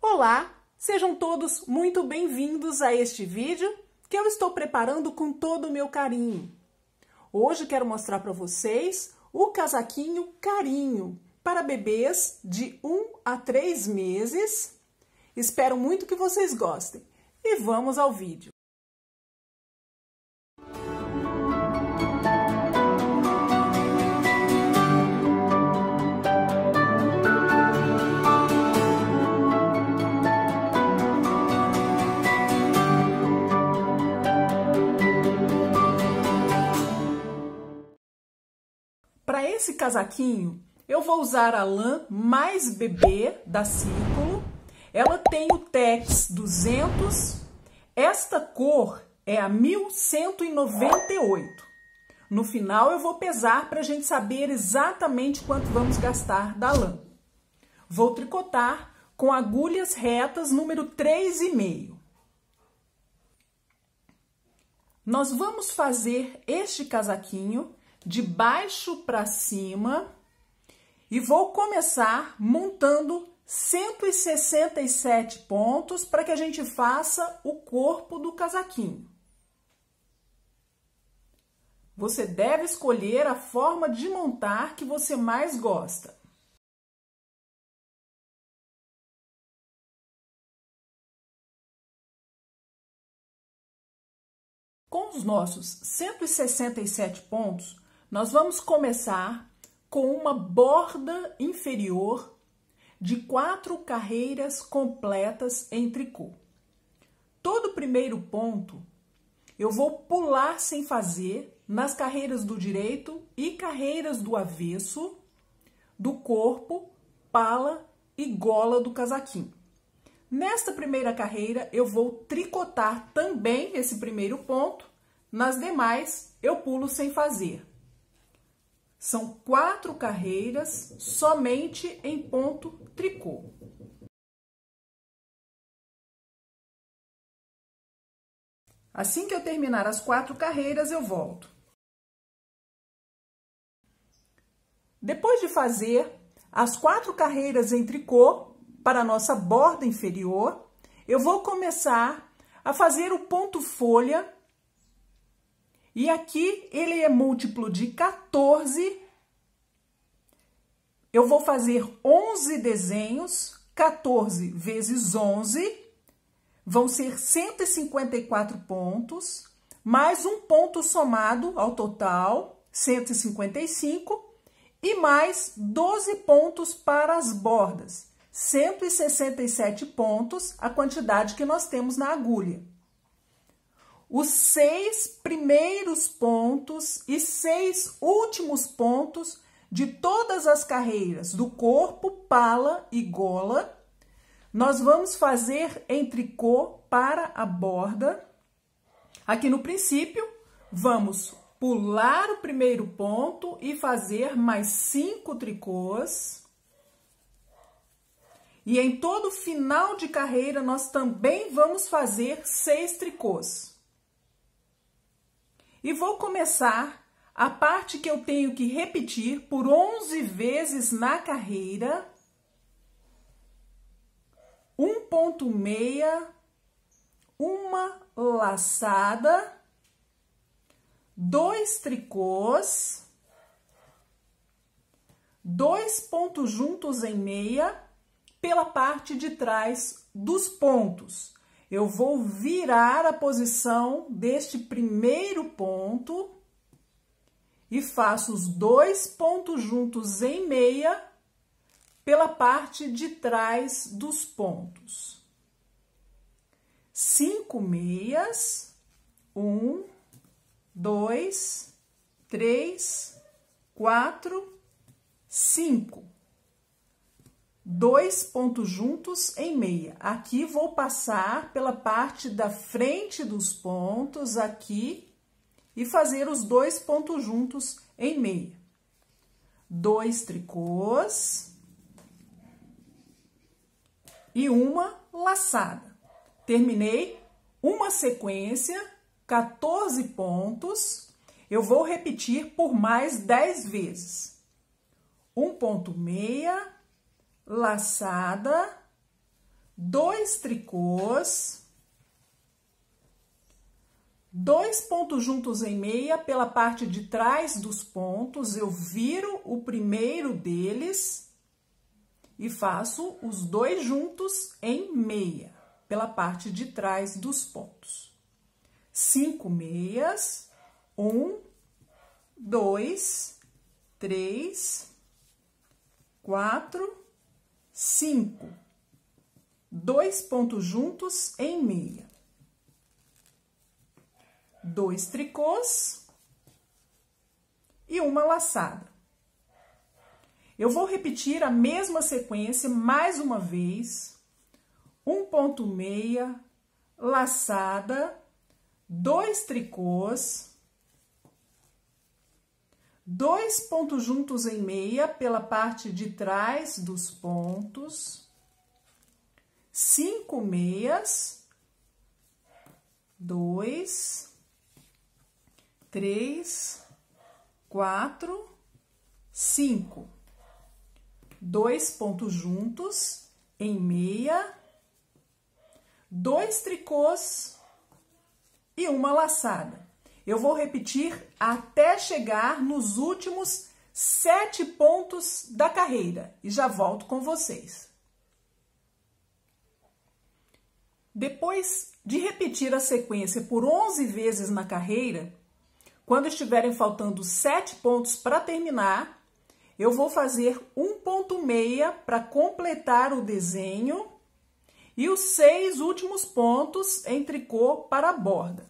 Olá, sejam todos muito bem-vindos a este vídeo que eu estou preparando com todo o meu carinho. Hoje quero mostrar para vocês o casaquinho carinho para bebês de 1 a 3 meses. Espero muito que vocês gostem e vamos ao vídeo. Para esse casaquinho, eu vou usar a lã mais bebê da Círculo. Ela tem o Tex 200. Esta cor é a 1198. No final eu vou pesar para a gente saber exatamente quanto vamos gastar da lã. Vou tricotar com agulhas retas número 3,5. Nós vamos fazer este casaquinho de baixo para cima e vou começar montando 167 pontos para que a gente faça o corpo do casaquinho. Você deve escolher a forma de montar que você mais gosta. Com os nossos 167 pontos, nós vamos começar com uma borda inferior de 4 carreiras completas em tricô. Todo primeiro ponto eu vou pular sem fazer nas carreiras do direito e carreiras do avesso do corpo, pala e gola do casaquinho. Nesta primeira carreira eu vou tricotar também esse primeiro ponto, nas demais eu pulo sem fazer. São 4 carreiras somente em ponto tricô. Assim que eu terminar as 4 carreiras, eu volto. Depois de fazer as 4 carreiras em tricô para a nossa borda inferior, eu vou começar a fazer o ponto folha. E aqui ele é múltiplo de 14. Eu vou fazer 11 desenhos, 14 vezes 11, vão ser 154 pontos, mais um ponto somado ao total, 155, e mais 12 pontos para as bordas, 167 pontos, a quantidade que nós temos na agulha. Os 6 primeiros pontos e 6 últimos pontos de todas as carreiras do corpo, pala e gola, nós vamos fazer em tricô para a borda. Aqui no princípio, vamos pular o primeiro ponto e fazer mais 5 tricôs. E em todo final de carreira, nós também vamos fazer 6 tricôs. E vou começar a parte que eu tenho que repetir por 11 vezes na carreira. 1,6, uma laçada, 2 tricôs, 2 pontos juntos em meia pela parte de trás dos pontos. Eu vou virar a posição deste primeiro ponto e faço os 2 pontos juntos em meia pela parte de trás dos pontos. 5 meias, 1, 2, 3, 4, 5. 2 pontos juntos em meia. Aqui vou passar pela parte da frente dos pontos aqui e fazer os 2 pontos juntos em meia. 2 tricôs e uma laçada. Terminei uma sequência, 14 pontos. Eu vou repetir por mais 10 vezes. 1,6, laçada, 2 tricôs, 2 pontos juntos em meia pela parte de trás dos pontos, eu viro o primeiro deles e faço os 2 juntos em meia pela parte de trás dos pontos. 5 meias, 1, 2, 3, 4, 5. 2 pontos juntos em meia. 2 tricôs e uma laçada. Eu vou repetir a mesma sequência mais uma vez. 1 ponto meia, laçada, 2 tricôs, 2 pontos juntos em meia pela parte de trás dos pontos, 5 meias, 2, 3, 4, 5. 2 pontos juntos em meia, 2 tricôs e uma laçada. Eu vou repetir até chegar nos últimos 7 pontos da carreira e já volto com vocês. Depois de repetir a sequência por 11 vezes na carreira, quando estiverem faltando 7 pontos para terminar, eu vou fazer 1 ponto meia para completar o desenho e os 6 últimos pontos em tricô para a borda.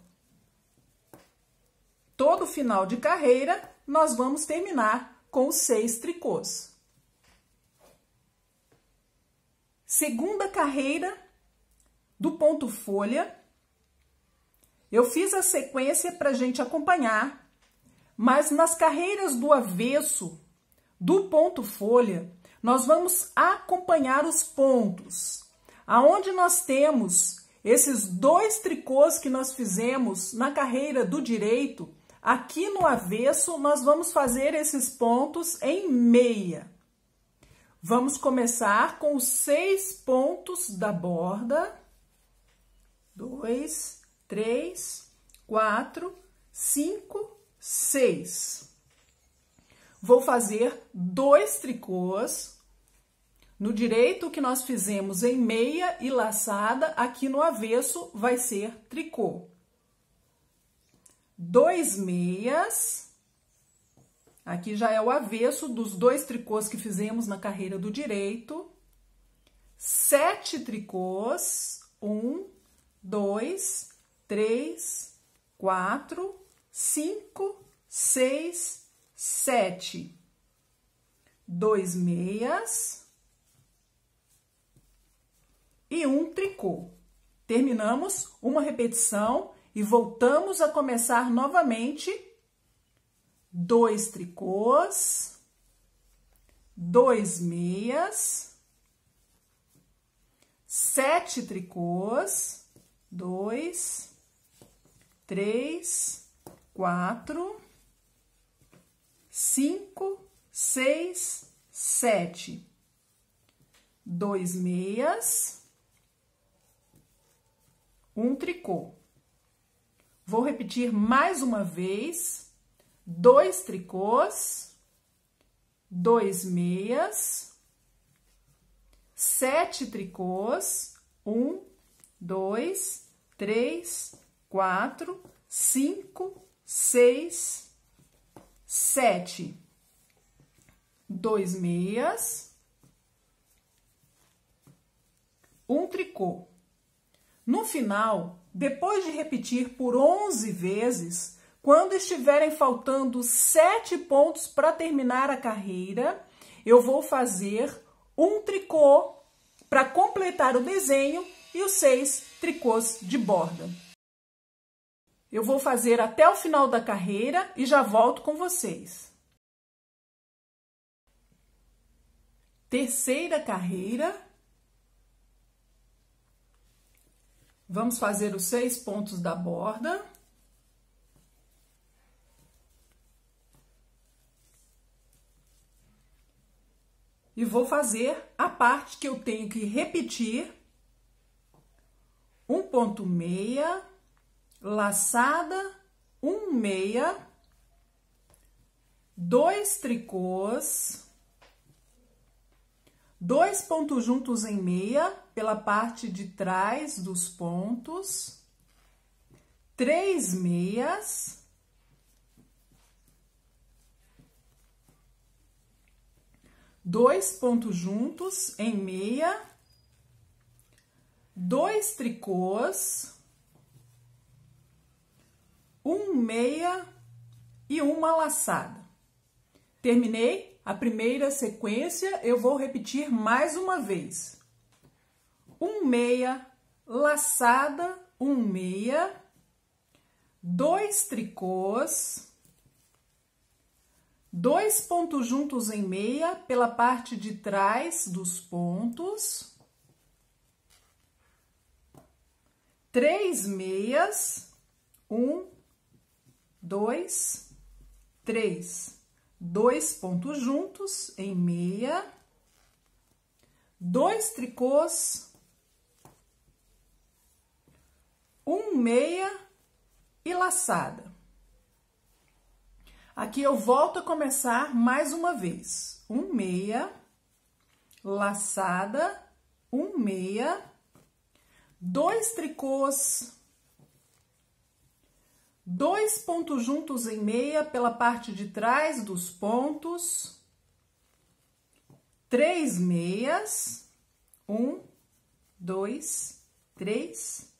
Todo final de carreira, nós vamos terminar com os 6 tricôs. Segunda carreira do ponto folha, eu fiz a sequência para a gente acompanhar, mas nas carreiras do avesso do ponto folha, nós vamos acompanhar os pontos, aonde nós temos esses 2 tricôs que nós fizemos na carreira do direito. Aqui no avesso, nós vamos fazer esses pontos em meia. Vamos começar com os 6 pontos da borda. 2, 3, 4, 5, 6. Vou fazer 2 tricôs. No direito, o que nós fizemos em meia e laçada, aqui no avesso vai ser tricô. 2 meias, aqui já é o avesso dos 2 tricôs que fizemos na carreira do direito. 7 tricôs, 1, 2, 3, 4, 5, 6, 7. 2 meias e 1 tricô. Terminamos uma repetição e voltamos a começar novamente. 2 tricôs, 2 meias, 7 tricôs, 2, 3, 4, 5, 6, 7. 2 meias, 1 tricô. Vou repetir mais uma vez. 2 tricôs, 2 meias, 7 tricôs, 1, 2, 3, 4, 5, 6, 7. 2 meias, 1 tricô. No final, depois de repetir por 11 vezes, quando estiverem faltando 7 pontos para terminar a carreira, eu vou fazer 1 tricô para completar o desenho e os 6 tricôs de borda. Eu vou fazer até o final da carreira e já volto com vocês. Terceira carreira. Vamos fazer os 6 pontos da borda. E vou fazer a parte que eu tenho que repetir um ponto meia, laçada, um meia, 2 tricôs, 2 pontos juntos em meia pela parte de trás dos pontos, 3 meias, 2 pontos juntos em meia, 2 tricôs, um meia e uma laçada. Terminei a primeira sequência, eu vou repetir mais uma vez. Um meia, laçada, um meia, 2 tricôs, 2 pontos juntos em meia pela parte de trás dos pontos, 3 meias, 1, 2, 3, 2 pontos juntos em meia, 2 tricôs, 1 meia e laçada. Aqui eu volto a começar mais uma vez. 1 meia, laçada, 1 meia, 2 tricôs, 2 pontos juntos em meia pela parte de trás dos pontos, 3 meias, 1, 2, 3,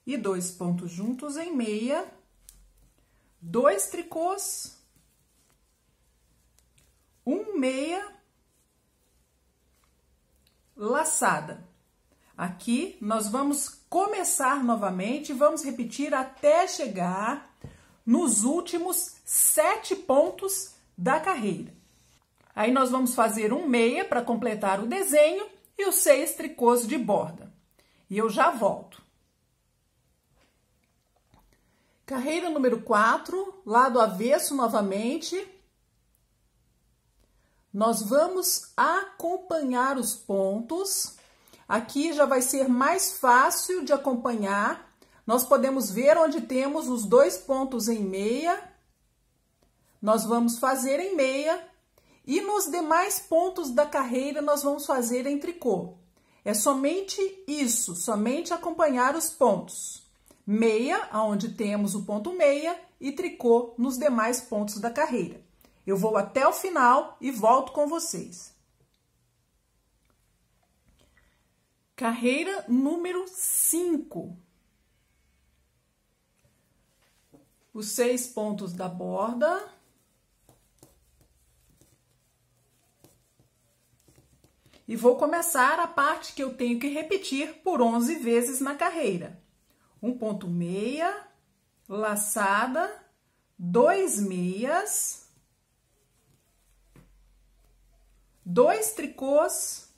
e 2 pontos juntos em meia, 2 tricôs, 1 meia, laçada. Aqui nós vamos começar novamente, vamos repetir até chegar nos últimos 7 pontos da carreira. Aí nós vamos fazer um meia para completar o desenho e os 6 tricôs de borda. E eu já volto. Carreira número 4, lado avesso novamente. Nós vamos acompanhar os pontos. Aqui já vai ser mais fácil de acompanhar. Nós podemos ver onde temos os 2 pontos em meia. Nós vamos fazer em meia. E nos demais pontos da carreira, nós vamos fazer em tricô. É somente isso, somente acompanhar os pontos. Meia, onde temos o ponto meia, e tricô nos demais pontos da carreira. Eu vou até o final e volto com vocês. Carreira número 5. Os 6 pontos da borda. E vou começar a parte que eu tenho que repetir por 11 vezes na carreira. Um ponto meia, laçada, 2 meias, 2 tricôs,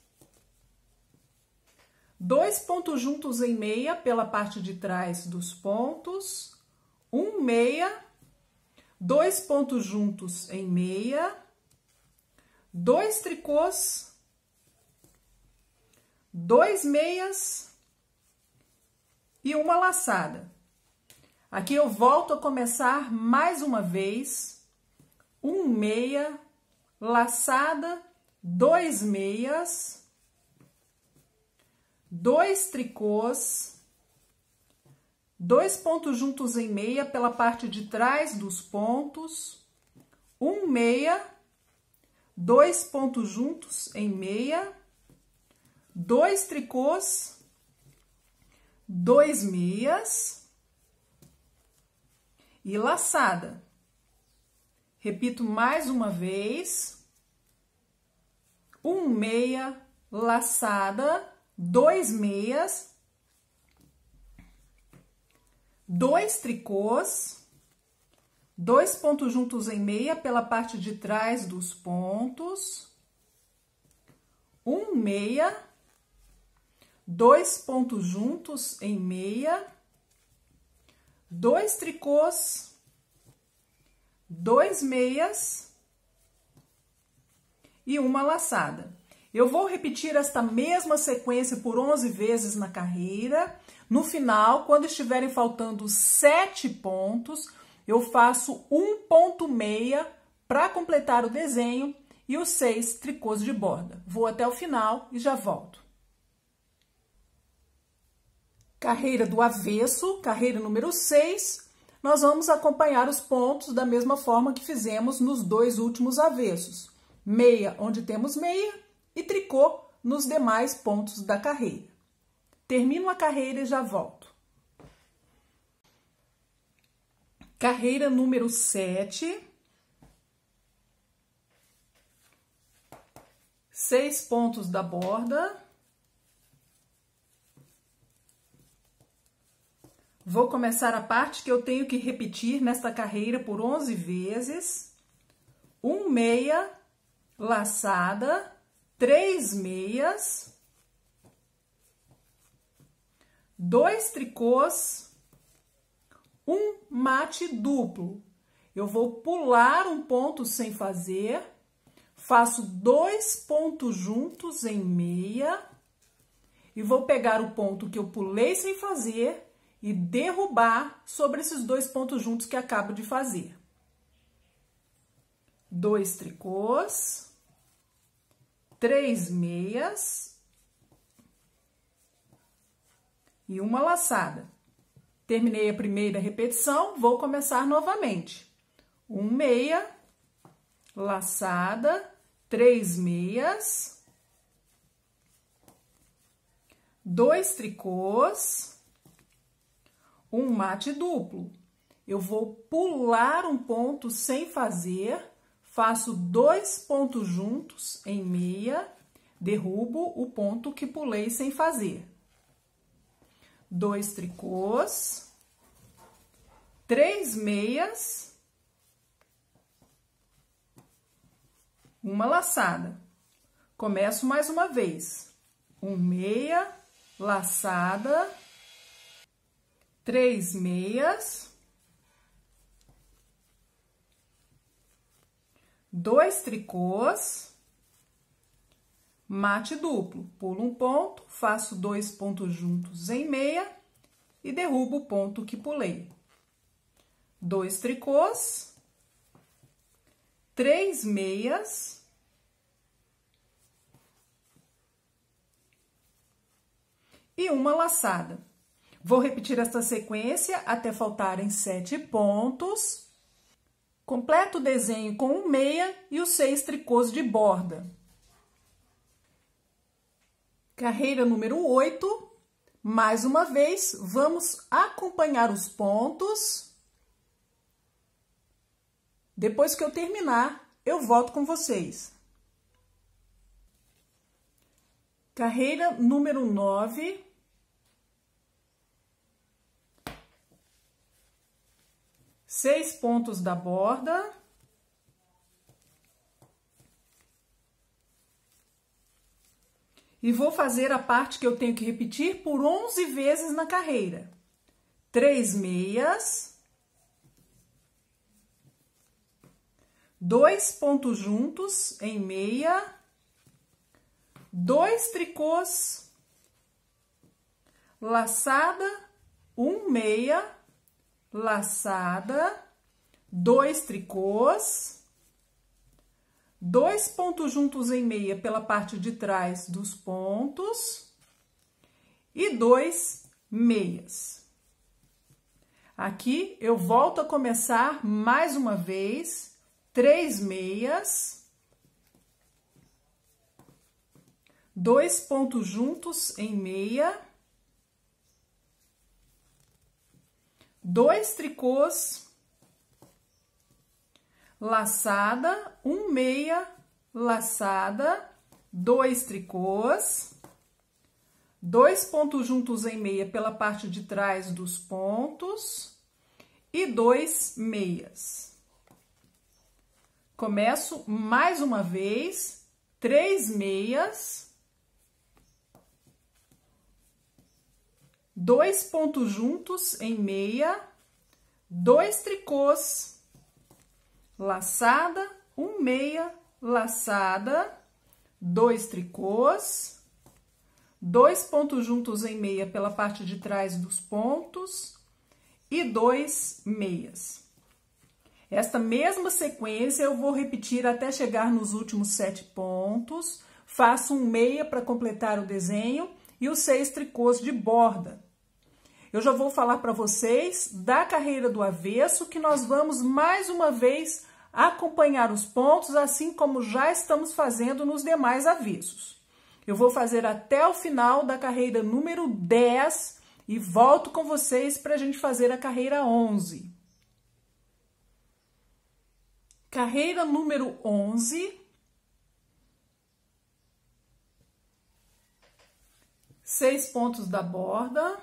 2 pontos juntos em meia pela parte de trás dos pontos, 1 meia, 2 pontos juntos em meia, 2 tricôs, 2 meias e uma laçada. Aqui eu volto a começar mais uma vez. 1 meia, laçada, 2 meias, 2 tricôs, 2 pontos juntos em meia pela parte de trás dos pontos, 1 meia, 2 pontos juntos em meia, 2 tricôs, 2 meias e laçada. Repito mais uma vez. 1 meia, laçada, 2 meias, 2 tricôs, 2 pontos juntos em meia pela parte de trás dos pontos, 1 meia, 2 pontos juntos em meia, 2 tricôs, 2 meias e uma laçada. Eu vou repetir esta mesma sequência por 11 vezes na carreira. No final, quando estiverem faltando 7 pontos, eu faço 1 ponto meia para completar o desenho e os 6 tricôs de borda. Vou até o final e já volto. Carreira do avesso, carreira número 6, nós vamos acompanhar os pontos da mesma forma que fizemos nos 2 últimos avessos. Meia onde temos meia e tricô nos demais pontos da carreira. Termino a carreira e já volto. Carreira número 7. 6 pontos da borda. Vou começar a parte que eu tenho que repetir nesta carreira por 11 vezes. 1 meia, laçada, 3 meias, 2 tricôs, 1 mate duplo. Eu vou pular um ponto sem fazer, faço 2 pontos juntos em meia e vou pegar o ponto que eu pulei sem fazer e derrubar sobre esses 2 pontos juntos que acabo de fazer. 2 tricôs, 3 meias e 1 laçada. Terminei a primeira repetição, vou começar novamente. 1 meia, laçada, 3 meias, 2 tricôs, 1 mate duplo. Eu vou pular um ponto sem fazer, faço 2 pontos juntos em meia, derrubo o ponto que pulei sem fazer. 2 tricôs, 3 meias, 1 laçada. Começo mais uma vez. 1 meia, laçada, 3 meias, 2 tricôs, mate duplo. Pulo um ponto, faço 2 pontos juntos em meia e derrubo o ponto que pulei. 2 tricôs, 3 meias, e 1 laçada. Vou repetir esta sequência até faltarem 7 pontos. Completo o desenho com 1 meia e os 6 tricôs de borda. Carreira número 8. Mais uma vez, vamos acompanhar os pontos. Depois que eu terminar, eu volto com vocês. Carreira número 9. 6 pontos da borda. E vou fazer a parte que eu tenho que repetir por 11 vezes na carreira. 3 meias. 2 pontos juntos em meia. 2 tricôs. Laçada, 1 meia. Laçada, 2 tricôs, 2 pontos juntos em meia pela parte de trás dos pontos e 2 meias. Aqui eu volto a começar mais uma vez, 3 meias, 2 pontos juntos em meia, 2 tricôs, laçada, 1 meia, laçada, 2 tricôs, 2 pontos juntos em meia pela parte de trás dos pontos e 2 meias. Começo mais uma vez, 3 meias, 2 pontos juntos em meia, 2 tricôs, laçada, 1 meia, laçada, 2 tricôs, 2 pontos juntos em meia pela parte de trás dos pontos e 2 meias. Esta mesma sequência eu vou repetir até chegar nos últimos 7 pontos. Faço um meia para completar o desenho e os 6 tricôs de borda. Eu já vou falar para vocês da carreira do avesso, que nós vamos mais uma vez acompanhar os pontos, assim como já estamos fazendo nos demais avessos. Eu vou fazer até o final da carreira número 10 e volto com vocês para a gente fazer a carreira 11. Carreira número 11. 6 pontos da borda.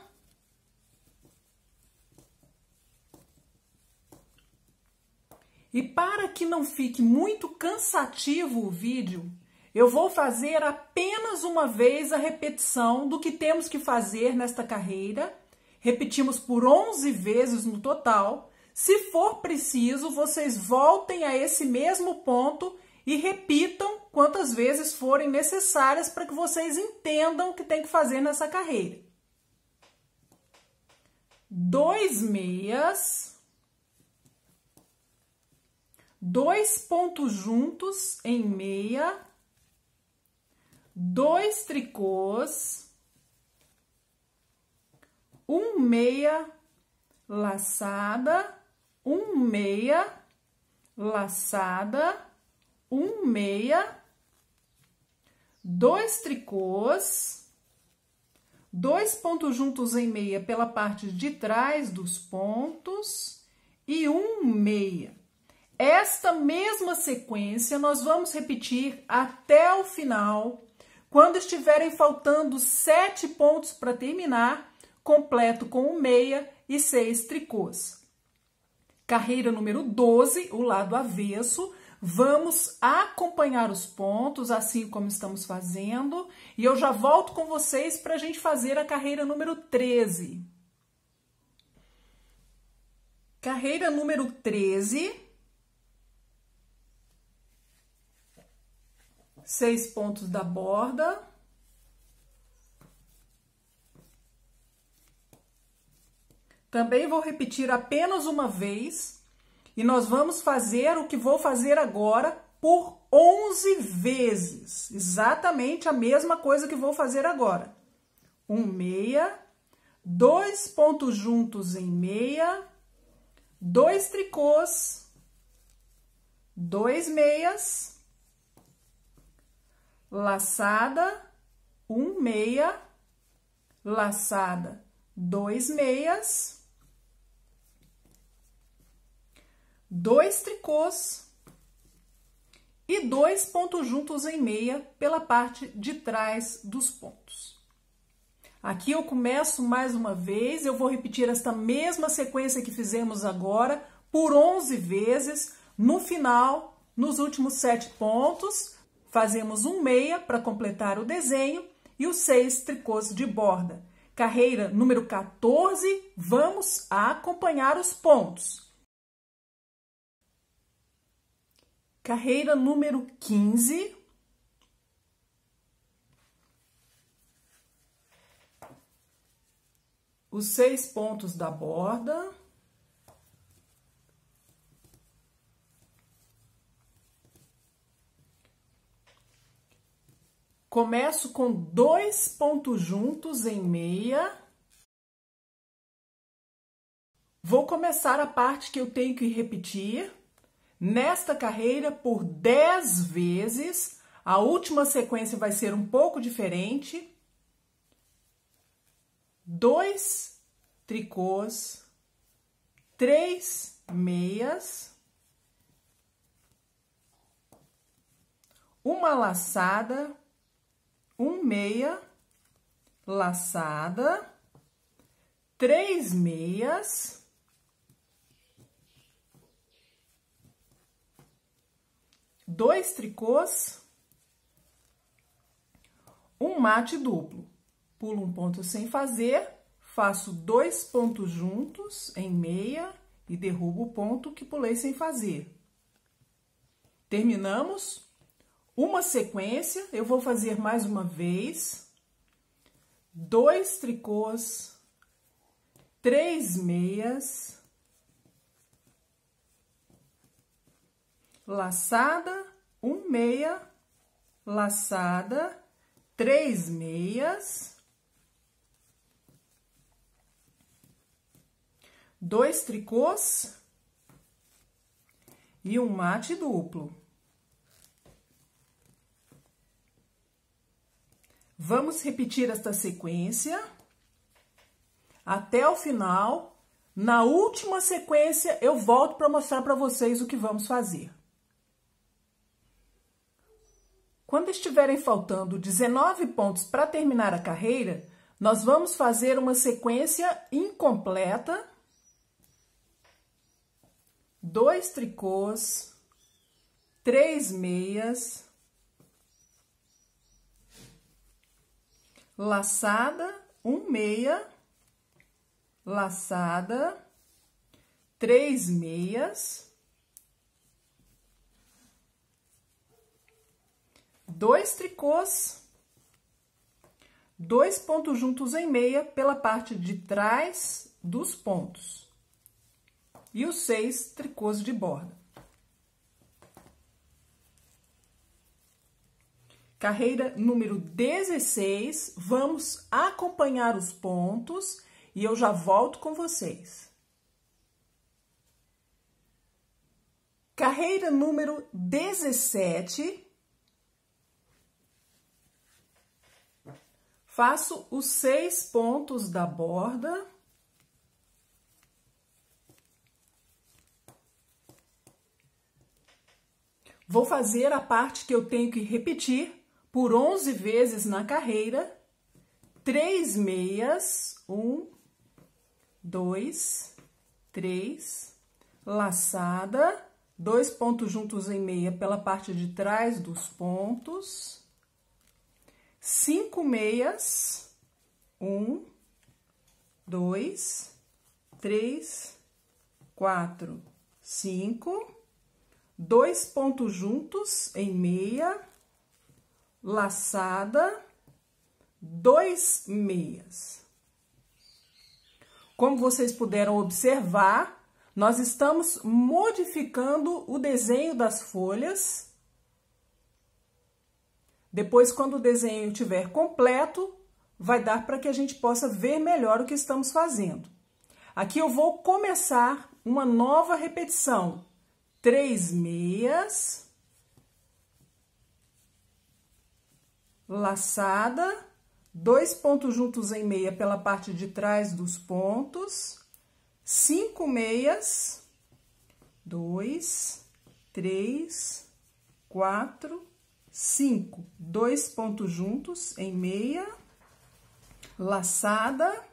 E para que não fique muito cansativo o vídeo, eu vou fazer apenas uma vez a repetição do que temos que fazer nesta carreira. Repetimos por 11 vezes no total. Se for preciso, vocês voltem a esse mesmo ponto e repitam quantas vezes forem necessárias para que vocês entendam o que tem que fazer nessa carreira. 2 meias, 2 pontos juntos em meia, 2 tricôs, 1 meia laçada, 1 meia laçada, 1 meia, 2 tricôs, 2 pontos juntos em meia pela parte de trás dos pontos e 1 meia. Esta mesma sequência nós vamos repetir até o final. Quando estiverem faltando 7 pontos para terminar, completo com 1 meia e 6 tricôs. Carreira número 12, o lado avesso. Vamos acompanhar os pontos, assim como estamos fazendo, e eu já volto com vocês para a gente fazer a carreira número 13. Carreira número 13. 6 pontos da borda. Também vou repetir apenas uma vez. E nós vamos fazer o que vou fazer agora por 11 vezes. Exatamente a mesma coisa que vou fazer agora. 1 meia, 2 pontos juntos em meia, 2 tricôs, 2 meias, laçada, 1 meia, laçada, 2 meias, 2 tricôs e 2 pontos juntos em meia pela parte de trás dos pontos. Aqui eu começo mais uma vez, eu vou repetir esta mesma sequência que fizemos agora por 11 vezes. No final, nos últimos 7 pontos, fazemos 1 meia para completar o desenho e os 6 tricôs de borda. Carreira número 14, vamos acompanhar os pontos. Carreira número 15. Os 6 pontos da borda. Começo com 2 pontos juntos em meia. Vou começar a parte que eu tenho que repetir. Nesta carreira por 10 vezes, a última sequência vai ser um pouco diferente. 2 tricôs, 3 meias, uma laçada, 1 meia, laçada, 3 meias, 2 tricôs, um mate duplo. Pulo um ponto sem fazer, faço 2 pontos juntos em meia e derrubo o ponto que pulei sem fazer. Terminamos. uma sequência, eu vou fazer mais uma vez, 2 tricôs, 3 meias, laçada, 1 meia, laçada, 3 meias, 2 tricôs e um mate duplo. Vamos repetir esta sequência até o final. Na última sequência, eu volto para mostrar para vocês o que vamos fazer. Quando estiverem faltando 19 pontos para terminar a carreira, nós vamos fazer uma sequência incompleta. 2 tricôs, 3 meias, laçada, 1 meia, laçada, 3 meias, 2 tricôs, 2 pontos juntos em meia pela parte de trás dos pontos e os 6 tricôs de borda. Carreira número 16, vamos acompanhar os pontos e eu já volto com vocês. Carreira número 17, faço os 6 pontos da borda. Vou fazer a parte que eu tenho que repetir por 11 vezes na carreira. 3 meias, 1, 2, 3, laçada, 2 pontos juntos em meia pela parte de trás dos pontos, 5 meias, 1, 2, 3, 4, 5, 2 pontos juntos em meia, laçada, 2 meias. Como vocês puderam observar, nós estamos modificando o desenho das folhas. Depois, quando o desenho estiver completo, vai dar para que a gente possa ver melhor o que estamos fazendo. Aqui eu vou começar uma nova repetição. 3 meias, laçada, 2 pontos juntos em meia pela parte de trás dos pontos, 5 meias, 2, 3, 4, 5, 2 pontos juntos em meia, laçada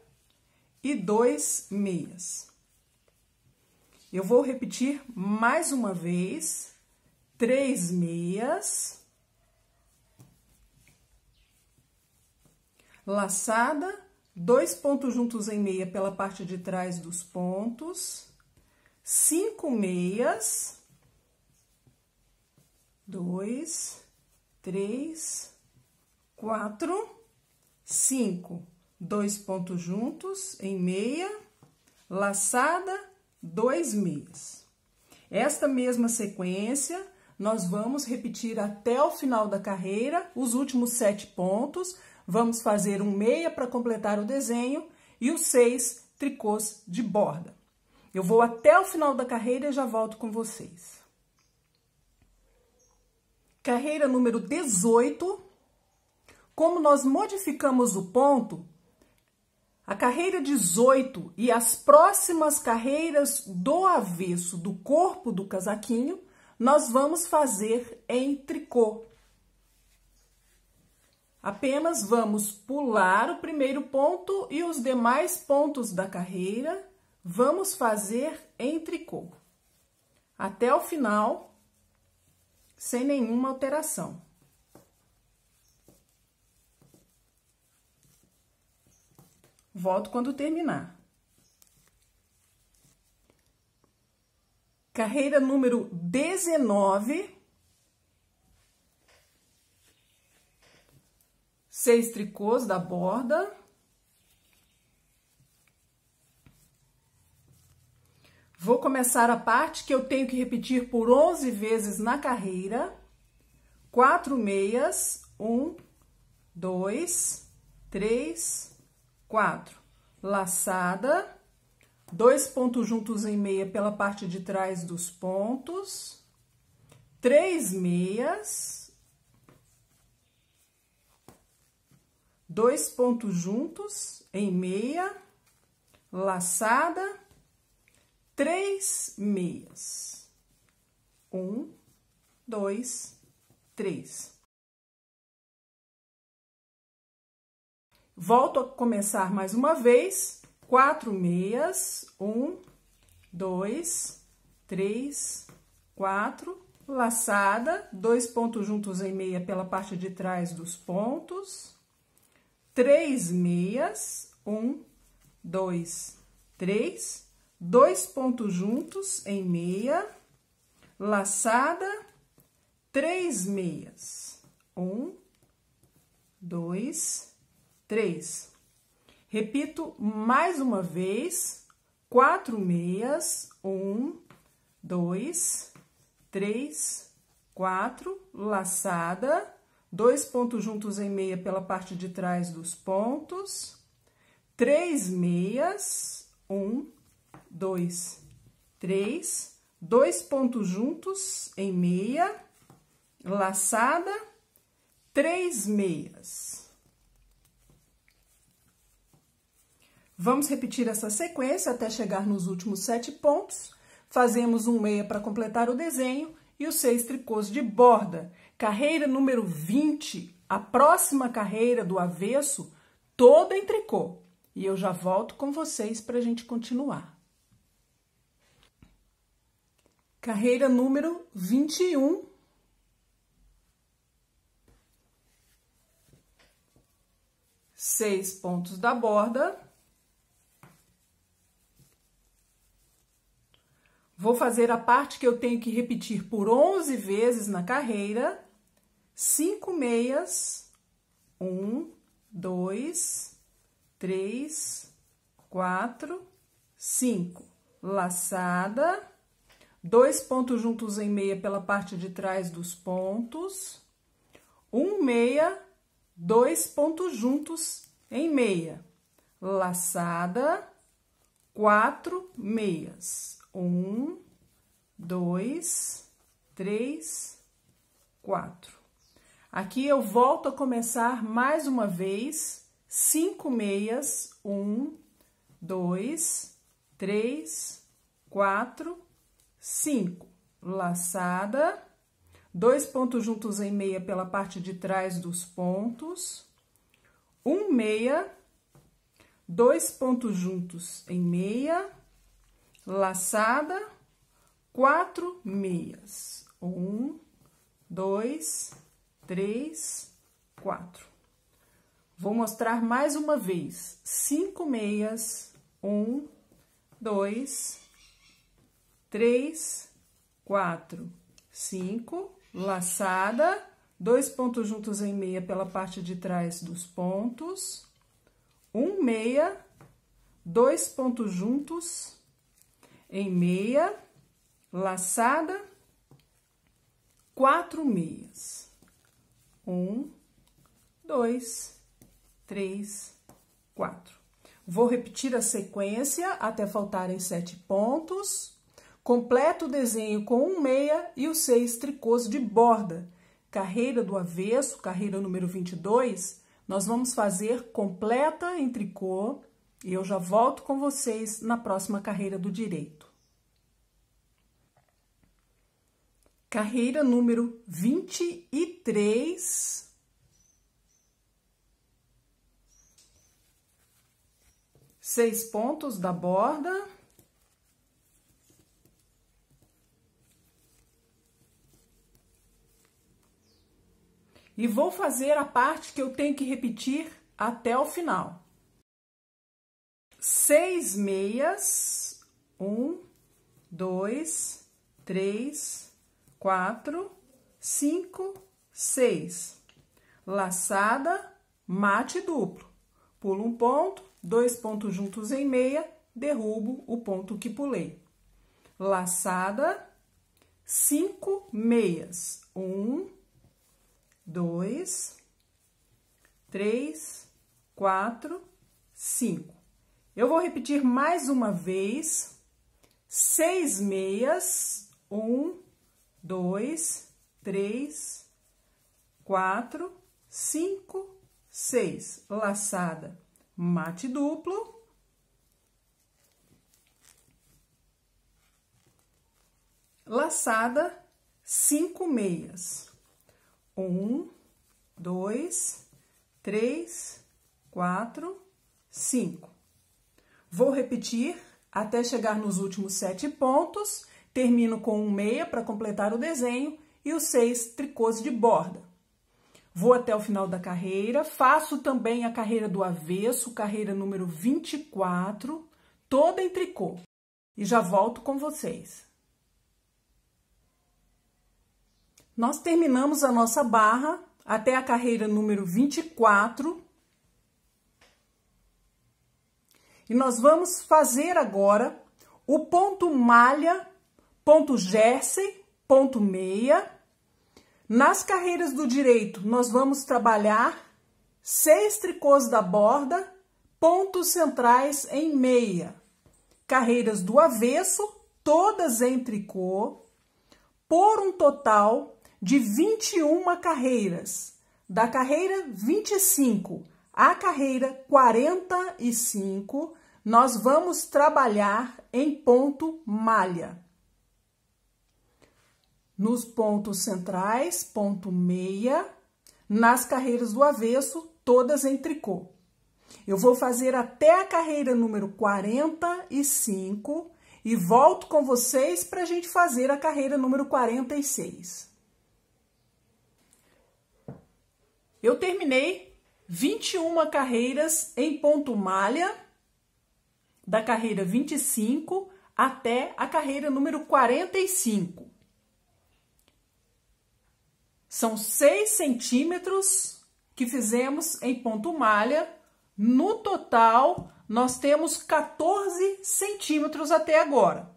e 2 meias. Eu vou repetir mais uma vez, 3 meias, laçada, 2 pontos juntos em meia pela parte de trás dos pontos, 5 meias, 2, 3, 4, 5, 2 pontos juntos em meia, laçada, 2 meias. Esta mesma sequência, nós vamos repetir até o final da carreira, os últimos 7 pontos, vamos fazer 1 meia para completar o desenho e os 6 tricôs de borda. Eu vou até o final da carreira e já volto com vocês. Carreira número 18, como nós modificamos o ponto, a carreira 18 e as próximas carreiras do avesso do corpo do casaquinho, nós vamos fazer em tricô. Apenas vamos pular o primeiro ponto e os demais pontos da carreira vamos fazer em tricô. Até o final, sem nenhuma alteração. Volto quando terminar. Carreira número 19. 6 tricôs da borda. Vou começar a parte que eu tenho que repetir por 11 vezes na carreira. 4 meias, 1, 2, 3, 4. Laçada, 2 pontos juntos em meia pela parte de trás dos pontos. 3 meias. 2 pontos juntos em meia. Laçada. 3 meias. 1, 2, 3. Volto a começar mais uma vez. 4 meias. 1, 2, 3, 4. Laçada. 2 pontos juntos em meia pela parte de trás dos pontos. 3 meias. 1, 2, 3. 2 pontos juntos em meia, laçada, 3 meias. 1, 2, 3. Repito mais uma vez, 4 meias, 1, 2, 3, 4, laçada, 2 pontos juntos em meia pela parte de trás dos pontos, 3 meias, 1, 2, 3, 2 pontos juntos em meia, laçada, 3 meias. Vamos repetir essa sequência até chegar nos últimos 7 pontos. Fazemos um meia para completar o desenho e os 6 tricôs de borda. Carreira número 20, a próxima carreira do avesso, toda em tricô. E eu já volto com vocês para a gente continuar. Carreira número 21. Seis pontos da borda. Vou fazer a parte que eu tenho que repetir por 11 vezes na carreira. 5 meias. 1, 2, 3, 4, 5. Laçada. 2 pontos juntos em meia pela parte de trás dos pontos. 1 meia, 2 pontos juntos em meia. Laçada, 4 meias. 1, 2, 3, 4. Aqui eu volto a começar mais uma vez. 5 meias. 1, 2, 3, 4, 5, laçada, 2 pontos juntos em meia pela parte de trás dos pontos, 1 meia, 2 pontos juntos em meia, laçada, 4 meias, 1, 2, 3, 4. Vou mostrar mais uma vez, 5 meias, 1, 2, 3, 4, 5, laçada, 2 pontos juntos em meia pela parte de trás dos pontos, 1 meia, 2 pontos juntos em meia, laçada, 4 meias. 1, 2, 3, 4. Vou repetir a sequência até faltarem 7 pontos. Completo o desenho com 1 meia e os 6 tricôs de borda. Carreira do avesso, carreira número 22, nós vamos fazer completa em tricô e eu já volto com vocês na próxima carreira do direito. Carreira número 23. Seis pontos da borda. E vou fazer a parte que eu tenho que repetir até o final. 6 meias. 1, 2, 3, 4, 5, 6. Laçada, mate duplo. Pulo um ponto, 2 pontos juntos em meia, derrubo o ponto que pulei. Laçada, 5 meias. 1, 2, 3, 4, 5. Eu vou repetir mais uma vez. 6 meias. 1, 2, 3, 4, 5, 6. Laçada, mate duplo. Laçada, 5 meias. 1, 2, 3, 4, 5. Vou repetir até chegar nos últimos 7 pontos. Termino com um meia para completar o desenho e os 6 tricôs de borda. Vou até o final da carreira, faço também a carreira do avesso, carreira número 24, toda em tricô. E já volto com vocês. Nós terminamos a nossa barra até a carreira número 24. E nós vamos fazer agora o ponto malha, ponto jersey, ponto meia. Nas carreiras do direito, nós vamos trabalhar 6 tricôs da borda, pontos centrais em meia. Carreiras do avesso, todas em tricô, por um total de 21 carreiras. Da carreira 25 à carreira 45, nós vamos trabalhar em ponto malha. Nos pontos centrais, ponto meia, nas carreiras do avesso, todas em tricô. Eu vou fazer até a carreira número 45 e volto com vocês para a gente fazer a carreira número 46. Eu terminei 21 carreiras em ponto malha, da carreira 25 até a carreira número 45. São 6 centímetros que fizemos em ponto malha. No total, nós temos 14 centímetros até agora.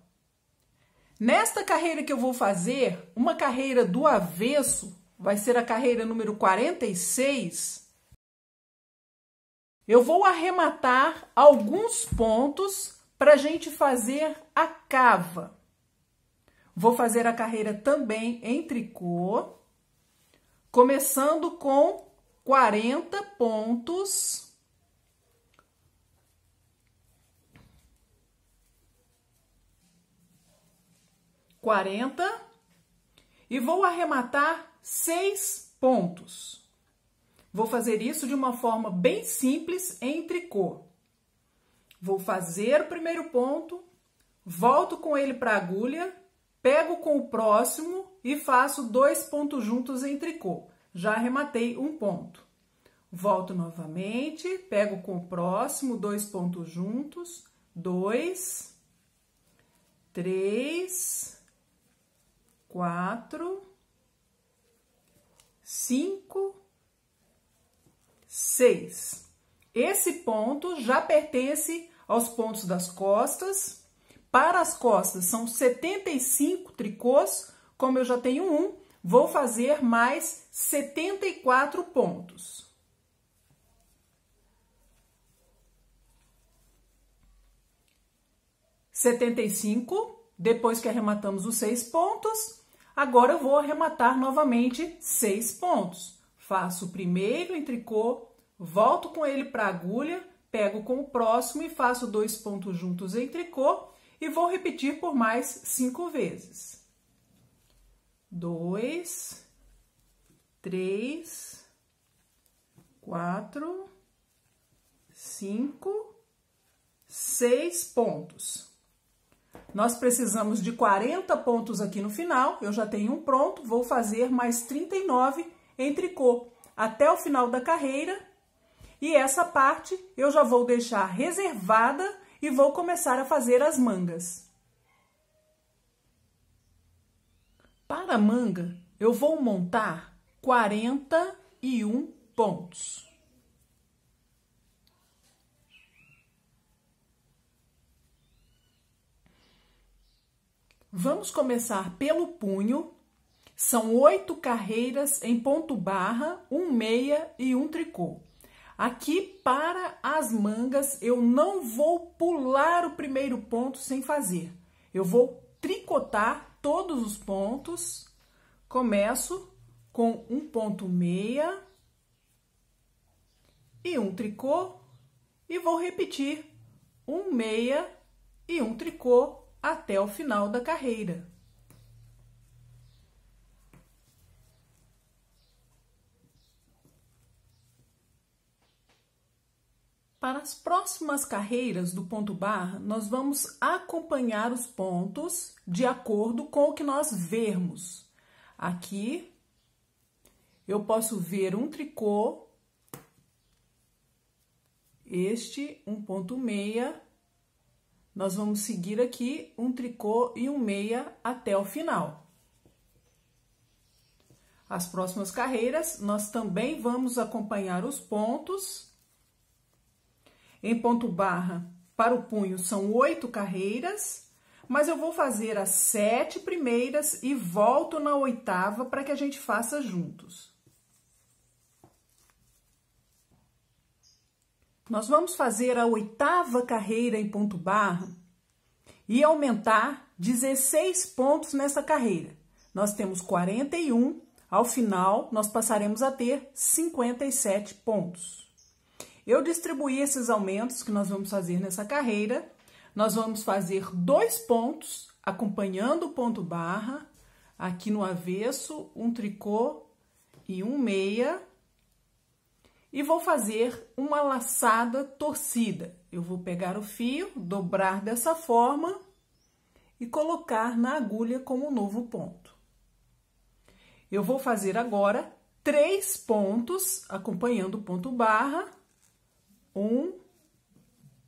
Nesta carreira que eu vou fazer, uma carreira do avesso, vai ser a carreira número 46. Eu vou arrematar alguns pontos para a gente fazer a cava. Vou fazer a carreira também em tricô. Começando com 40 pontos. E vou arrematar 6 pontos. Vou fazer isso de uma forma bem simples em tricô. Vou fazer o primeiro ponto, volto com ele para a agulha, pego com o próximo e faço 2 pontos juntos em tricô. Já arrematei um ponto. Volto novamente, pego com o próximo, 2 pontos juntos, 2, 3, 4, 5, 6. Esse ponto já pertence aos pontos das costas. Para as costas são 75 tricôs, como eu já tenho um, vou fazer mais 74 pontos. Depois que arrematamos os 6 pontos, agora eu vou arrematar novamente 6 pontos. Faço o primeiro em tricô, volto com ele para a agulha, pego com o próximo e faço 2 pontos juntos em tricô e vou repetir por mais 5 vezes. 2, 3, 4, 5, 6 pontos. Nós precisamos de 40 pontos aqui no final, eu já tenho um pronto, vou fazer mais 39 em tricô até o final da carreira. E essa parte eu já vou deixar reservada e vou começar a fazer as mangas. Para a manga, eu vou montar 41 pontos. Vamos começar pelo punho. São 8 carreiras em ponto barra, 1 meia e 1 tricô. Aqui, para as mangas, eu não vou pular o primeiro ponto sem fazer. Eu vou tricotar todos os pontos. Começo com um ponto meia e 1 tricô e vou repetir 1 meia e 1 tricô até o final da carreira. Para as próximas carreiras do ponto barra, nós vamos acompanhar os pontos de acordo com o que nós vermos. Aqui, eu posso ver um tricô, este, um ponto meia, nós vamos seguir aqui um tricô e um meia até o final. As próximas carreiras, nós também vamos acompanhar os pontos. Em ponto barra, para o punho, são 8 carreiras, mas eu vou fazer as 7 primeiras e volto na 8ª para que a gente faça juntos. Nós vamos fazer a 8ª carreira em ponto barra e aumentar 16 pontos nessa carreira. Nós temos 41, ao final nós passaremos a ter 57 pontos. Eu distribuí esses aumentos que nós vamos fazer nessa carreira. Nós vamos fazer 2 pontos, acompanhando o ponto barra, aqui no avesso, um tricô e um meia. E vou fazer uma laçada torcida. Eu vou pegar o fio, dobrar dessa forma e colocar na agulha como um novo ponto. Eu vou fazer agora 3 pontos, acompanhando o ponto barra. 1,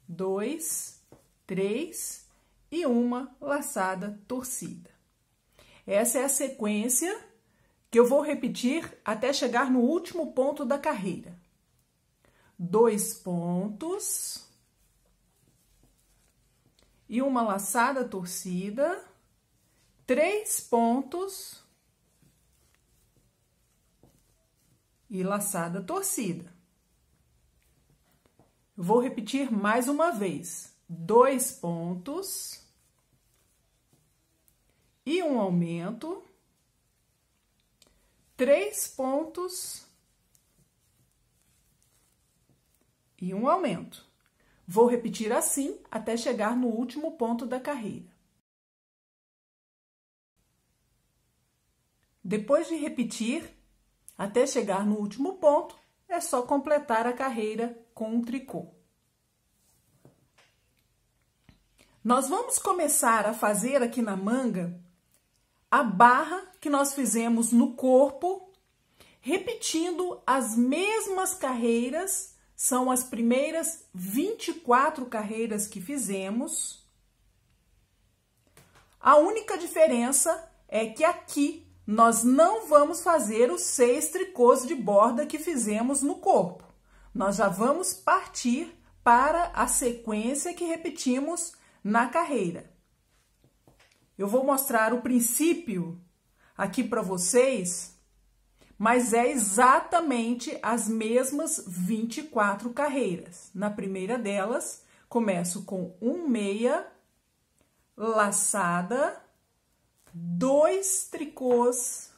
2, 3 e uma laçada torcida. Essa é a sequência que eu vou repetir até chegar no último ponto da carreira. 2 pontos e uma laçada torcida, 3 pontos e laçada torcida. Vou repetir mais uma vez. 2 pontos e um aumento, 3 pontos e um aumento. Vou repetir assim até chegar no último ponto da carreira. Depois de repetir até chegar no último ponto, é só completar a carreira com um tricô. Nós vamos começar a fazer aqui na manga a barra que nós fizemos no corpo, repetindo as mesmas carreiras, são as primeiras 24 carreiras que fizemos. A única diferença é que aqui nós não vamos fazer os 6 tricôs de borda que fizemos no corpo. Nós já vamos partir para a sequência que repetimos na carreira. Eu vou mostrar o princípio aqui para vocês, mas é exatamente as mesmas 24 carreiras. Na primeira delas, começo com 1 meia, laçada, 2 tricôs,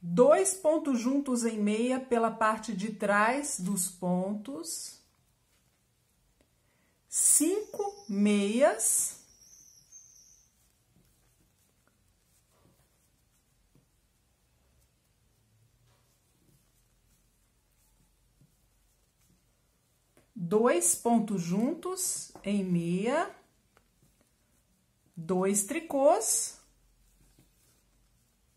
2 pontos juntos em meia pela parte de trás dos pontos, 5 meias, dois pontos juntos em meia, 2 tricôs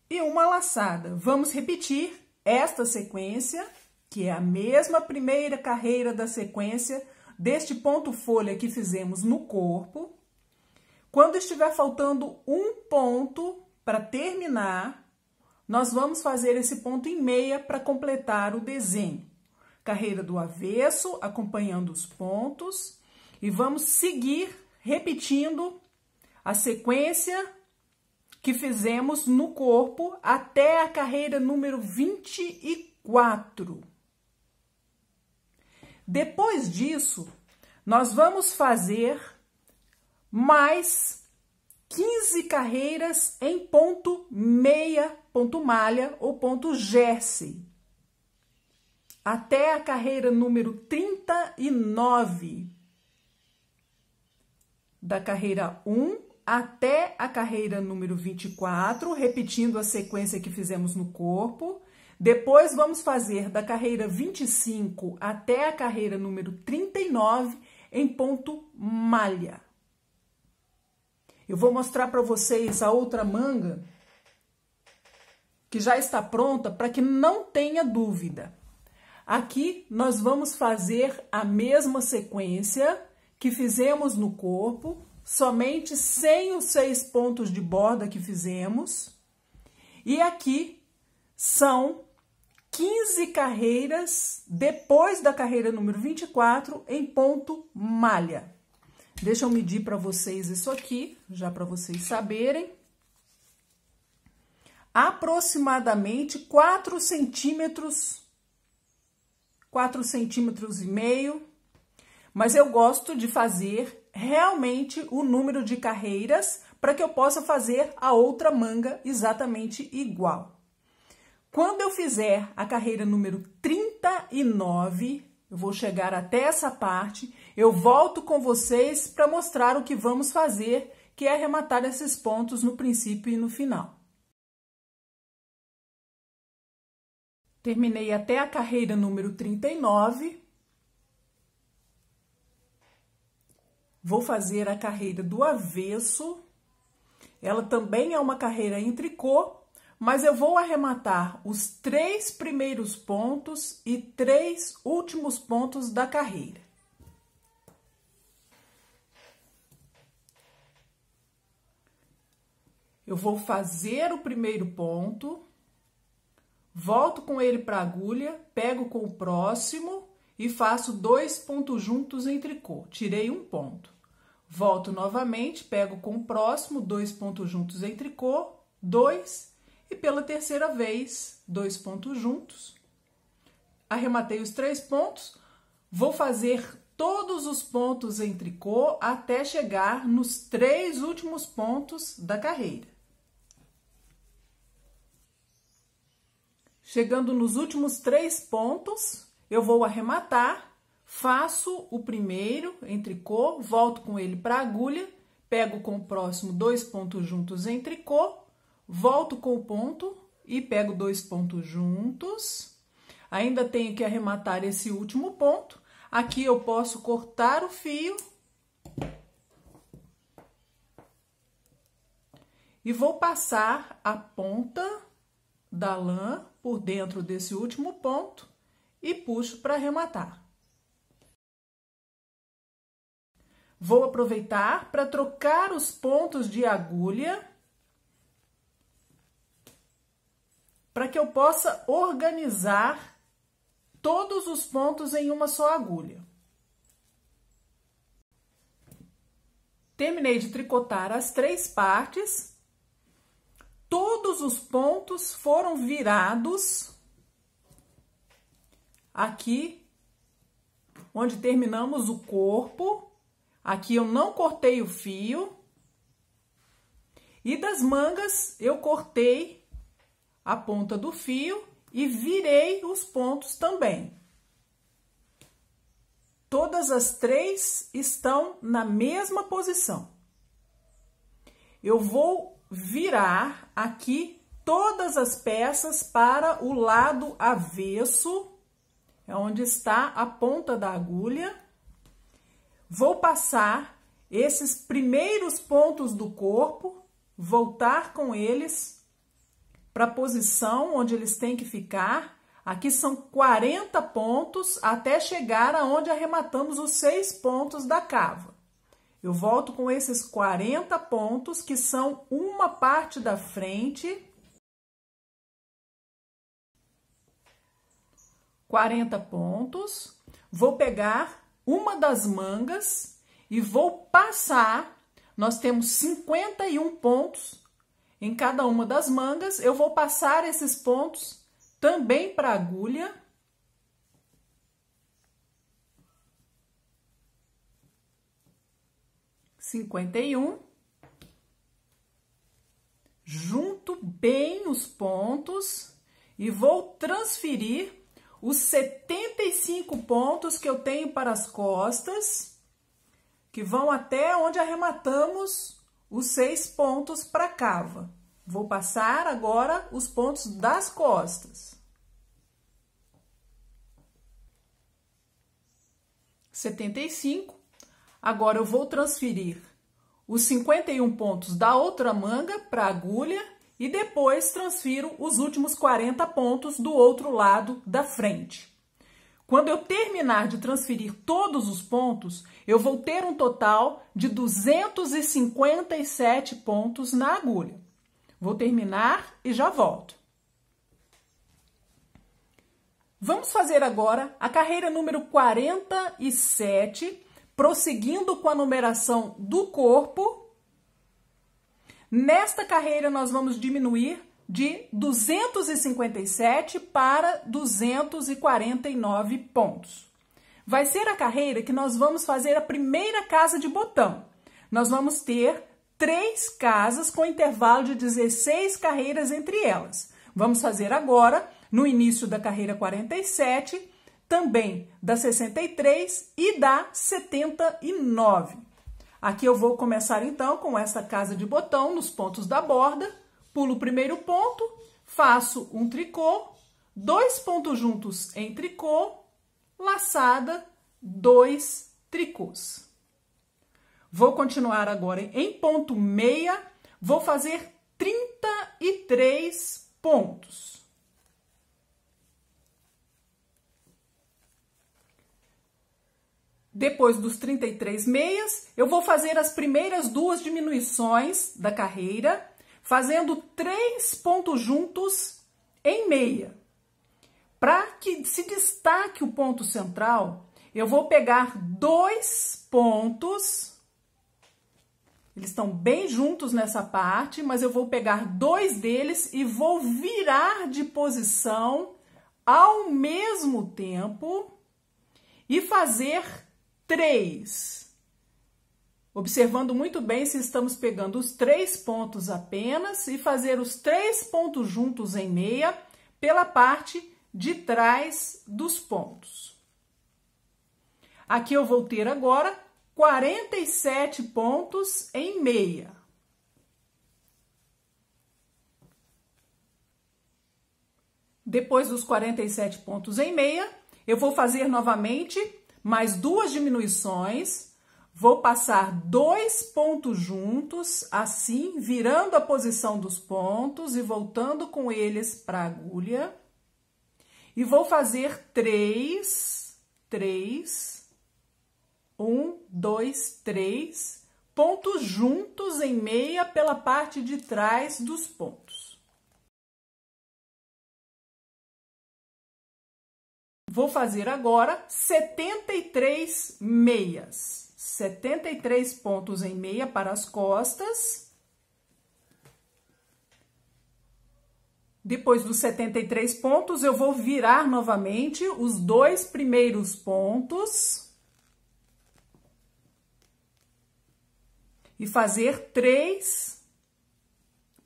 e uma laçada. Vamos repetir esta sequência, que é a mesma primeira carreira da sequência deste ponto folha que fizemos no corpo. Quando estiver faltando um ponto para terminar, nós vamos fazer esse ponto em meia para completar o desenho. Carreira do avesso, acompanhando os pontos, e vamos seguir repetindo a sequência que fizemos no corpo até a carreira número 24. Depois disso, nós vamos fazer mais 15 carreiras em ponto meia, ponto malha ou ponto Gerce, até a carreira número 39. Da carreira 1 até a carreira número 24, repetindo a sequência que fizemos no corpo. Depois vamos fazer da carreira 25 até a carreira número 39 em ponto malha. Eu vou mostrar para vocês a outra manga, que já está pronta, para que não tenha dúvida. Aqui nós vamos fazer a mesma sequência que fizemos no corpo, somente sem os 6 pontos de borda que fizemos. E aqui são 15 carreiras depois da carreira número 24 em ponto malha. Deixa eu medir para vocês isso aqui, já para vocês saberem. Aproximadamente 4 centímetros, 4 centímetros e meio, mas eu gosto de fazer realmente o número de carreiras para que eu possa fazer a outra manga exatamente igual. Quando eu fizer a carreira número 39, eu vou chegar até essa parte, eu volto com vocês para mostrar o que vamos fazer, que é arrematar esses pontos no princípio e no final. Terminei até a carreira número 39. Vou fazer a carreira do avesso. Ela também é uma carreira em tricô, mas eu vou arrematar os 3 primeiros pontos e 3 últimos pontos da carreira. Eu vou fazer o primeiro ponto, volto com ele para a agulha, pego com o próximo e faço 2 pontos juntos em tricô. Tirei um ponto. Volto novamente, pego com o próximo, 2 pontos juntos em tricô, 2, e pela terceira vez, 2 pontos juntos. Arrematei os 3 pontos, vou fazer todos os pontos em tricô até chegar nos 3 últimos pontos da carreira. Chegando nos últimos 3 pontos, eu vou arrematar. Faço o primeiro em tricô, volto com ele para a agulha, pego com o próximo 2 pontos juntos em tricô, volto com o ponto e pego 2 pontos juntos. Ainda tenho que arrematar esse último ponto. Aqui eu posso cortar o fio e vou passar a ponta da lã por dentro desse último ponto e puxo para arrematar. Vou aproveitar para trocar os pontos de agulha para que eu possa organizar todos os pontos em uma só agulha. Terminei de tricotar as 3 partes. Todos os pontos foram virados aqui, onde terminamos o corpo. Aqui eu não cortei o fio. E das mangas eu cortei a ponta do fio e virei os pontos também. Todas as 3 estão na mesma posição. Eu vou virar aqui todas as peças para o lado avesso, é onde está a ponta da agulha. Vou passar esses primeiros pontos do corpo, voltar com eles para a posição onde eles têm que ficar. Aqui são 40 pontos até chegar aonde arrematamos os 6 pontos da cava. Eu volto com esses 40 pontos, que são uma parte da frente. 40 pontos. Vou pegar uma das mangas e vou passar. Nós temos 51 pontos em cada uma das mangas. Eu vou passar esses pontos também para a agulha. Junto bem os pontos e vou transferir os 75 pontos que eu tenho para as costas, que vão até onde arrematamos os 6 pontos para a cava. Vou passar agora os pontos das costas. 75. Agora eu vou transferir os 51 pontos da outra manga para a agulha e depois transfiro os últimos 40 pontos do outro lado da frente. Quando eu terminar de transferir todos os pontos, eu vou ter um total de 257 pontos na agulha. Vou terminar e já volto. Vamos fazer agora a carreira número 47, prosseguindo com a numeração do corpo. Nesta carreira, nós vamos diminuir de 257 para 249 pontos. Vai ser a carreira que nós vamos fazer a primeira casa de botão. Nós vamos ter 3 casas com intervalo de 16 carreiras entre elas. Vamos fazer agora, no início da carreira 47, também da 63 e da 79. Aqui eu vou começar então com essa casa de botão nos pontos da borda, pulo o primeiro ponto, faço um tricô, 2 pontos juntos em tricô, laçada, 2 tricôs. Vou continuar agora em ponto meia, vou fazer 33 pontos. Depois dos 33 meias, eu vou fazer as primeiras 2 diminuições da carreira, fazendo 3 pontos juntos em meia. Para que se destaque o ponto central, eu vou pegar 2 pontos, eles estão bem juntos nessa parte, mas eu vou pegar 2 deles e vou virar de posição ao mesmo tempo e fazer 3. Observando muito bem se estamos pegando os 3 pontos apenas e fazer os 3 pontos juntos em meia pela parte de trás dos pontos. Aqui eu vou ter agora 47 pontos em meia. Depois dos 47 pontos em meia, eu vou fazer novamente mais 2 diminuições, vou passar 2 pontos juntos, assim, virando a posição dos pontos e voltando com eles para a agulha. E vou fazer 3, 1, 2, 3 pontos juntos em meia pela parte de trás dos pontos. Vou fazer agora 73 meias, 73 pontos em meia para as costas. Depois dos 73 pontos, eu vou virar novamente os 2 primeiros pontos e fazer 3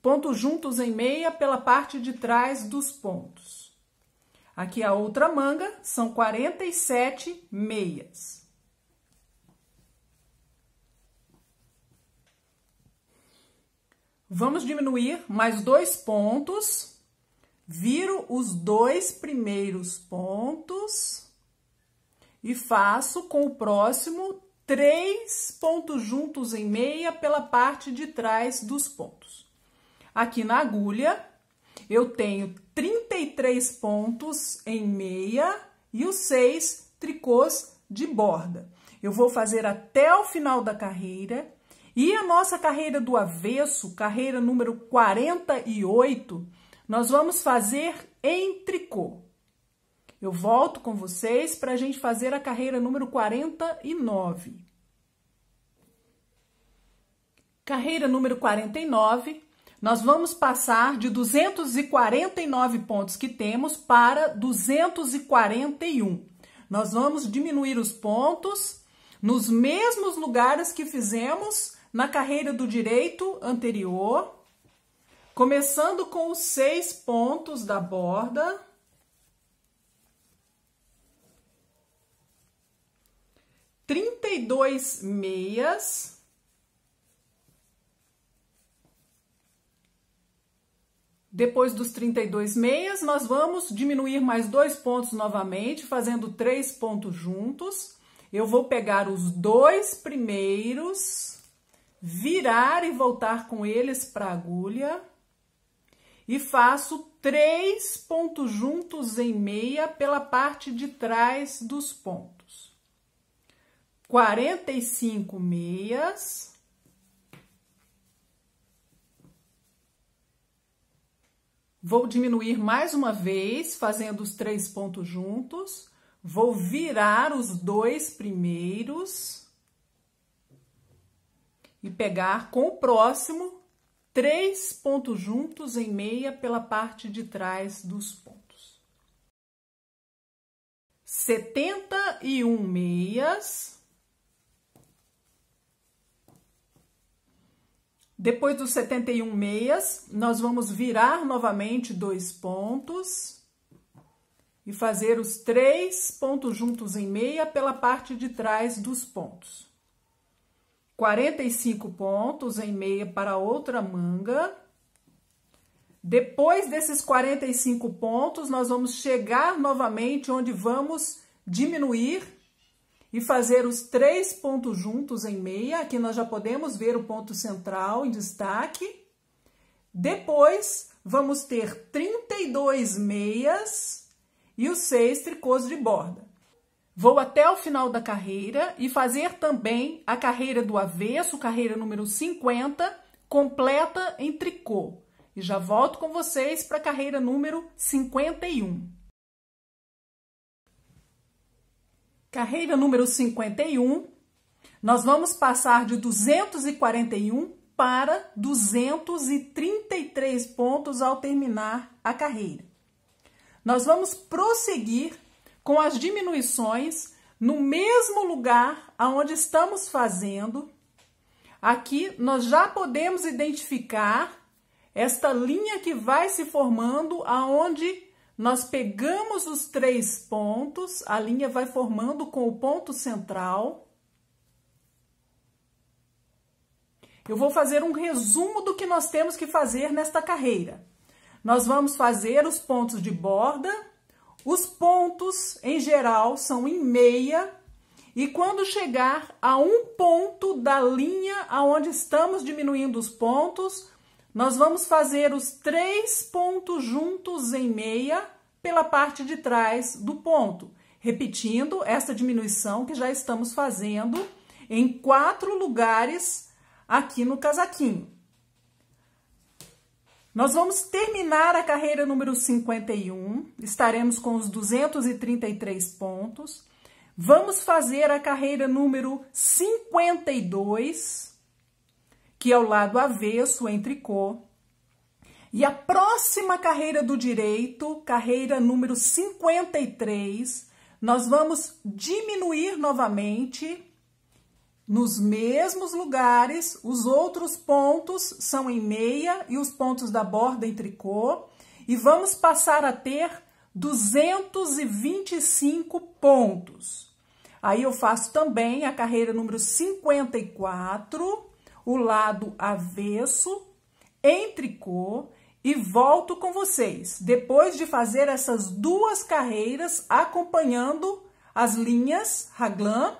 pontos juntos em meia pela parte de trás dos pontos. Aqui a outra manga, são 47 meias. Vamos diminuir mais 2 pontos, viro os 2 primeiros pontos e faço com o próximo 3 pontos juntos em meia pela parte de trás dos pontos. Aqui na agulha, eu tenho 33 pontos em meia e os 6 tricôs de borda. Eu vou fazer até o final da carreira e a nossa carreira do avesso, carreira número 48, nós vamos fazer em tricô. Eu volto com vocês para a gente fazer a carreira número 49. Carreira número 49, nós vamos passar de 249 pontos que temos para 241. Nós vamos diminuir os pontos nos mesmos lugares que fizemos na carreira do direito anterior, começando com os 6 pontos da borda. Trinta e 32 meias. Depois dos 32 meias, nós vamos diminuir mais 2 pontos novamente, fazendo 3 pontos juntos. Eu vou pegar os 2 primeiros, virar e voltar com eles para a agulha. E faço 3 pontos juntos em meia pela parte de trás dos pontos. 45 meias. Vou diminuir mais uma vez, fazendo os 3 pontos juntos. Vou virar os 2 primeiros. E pegar com o próximo 3 pontos juntos em meia pela parte de trás dos pontos. 71 meias. Depois dos 71 meias, nós vamos virar novamente 2 pontos e fazer os 3 pontos juntos em meia pela parte de trás dos pontos. 45 pontos em meia para outra manga. Depois desses 45 pontos, nós vamos chegar novamente onde vamos diminuir e fazer os 3 pontos juntos em meia. Aqui nós já podemos ver o ponto central em destaque. Depois, vamos ter 32 meias e os 6 tricôs de borda. Vou até o final da carreira e fazer também a carreira do avesso, carreira número 50, completa em tricô. E já volto com vocês para a carreira número 51. Carreira número 51, nós vamos passar de 241 para 233 pontos ao terminar a carreira. Nós vamos prosseguir com as diminuições no mesmo lugar aonde estamos fazendo. Aqui nós já podemos identificar esta linha que vai se formando aonde nós pegamos os 3 pontos, a linha vai formando com o ponto central. Eu vou fazer um resumo do que nós temos que fazer nesta carreira. Nós vamos fazer os pontos de borda. Os pontos, em geral, são em meia, e quando chegar a um ponto da linha aonde estamos diminuindo os pontos, nós vamos fazer os 3 pontos juntos em meia pela parte de trás do ponto, repetindo essa diminuição que já estamos fazendo em 4 lugares aqui no casaquinho. Nós vamos terminar a carreira número 51, estaremos com os 233 pontos. Vamos fazer a carreira número 52, que é o lado avesso em tricô. E a próxima carreira do direito, carreira número 53, nós vamos diminuir novamente nos mesmos lugares. Os outros pontos são em meia e os pontos da borda em tricô. E vamos passar a ter 225 pontos. Aí eu faço também a carreira número 54, o lado avesso, em tricô, e volto com vocês, depois de fazer essas 2 carreiras, acompanhando as linhas raglan,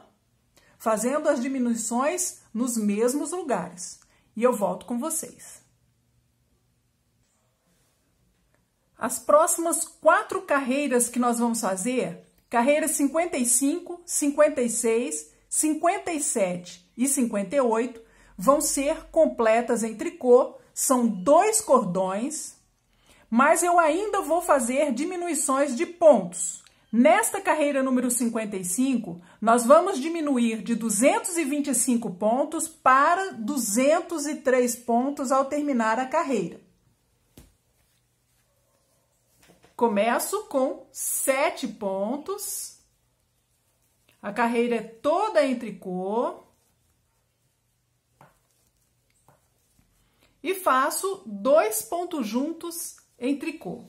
fazendo as diminuições nos mesmos lugares. E eu volto com vocês. As próximas 4 carreiras que nós vamos fazer, carreiras 55, 56, 57 e 58, vão ser completas em tricô. São 2 cordões, mas eu ainda vou fazer diminuições de pontos. Nesta carreira número 55, nós vamos diminuir de 225 pontos para 203 pontos ao terminar a carreira. Começo com 7 pontos. A carreira é toda em tricô. E faço 2 pontos juntos em tricô.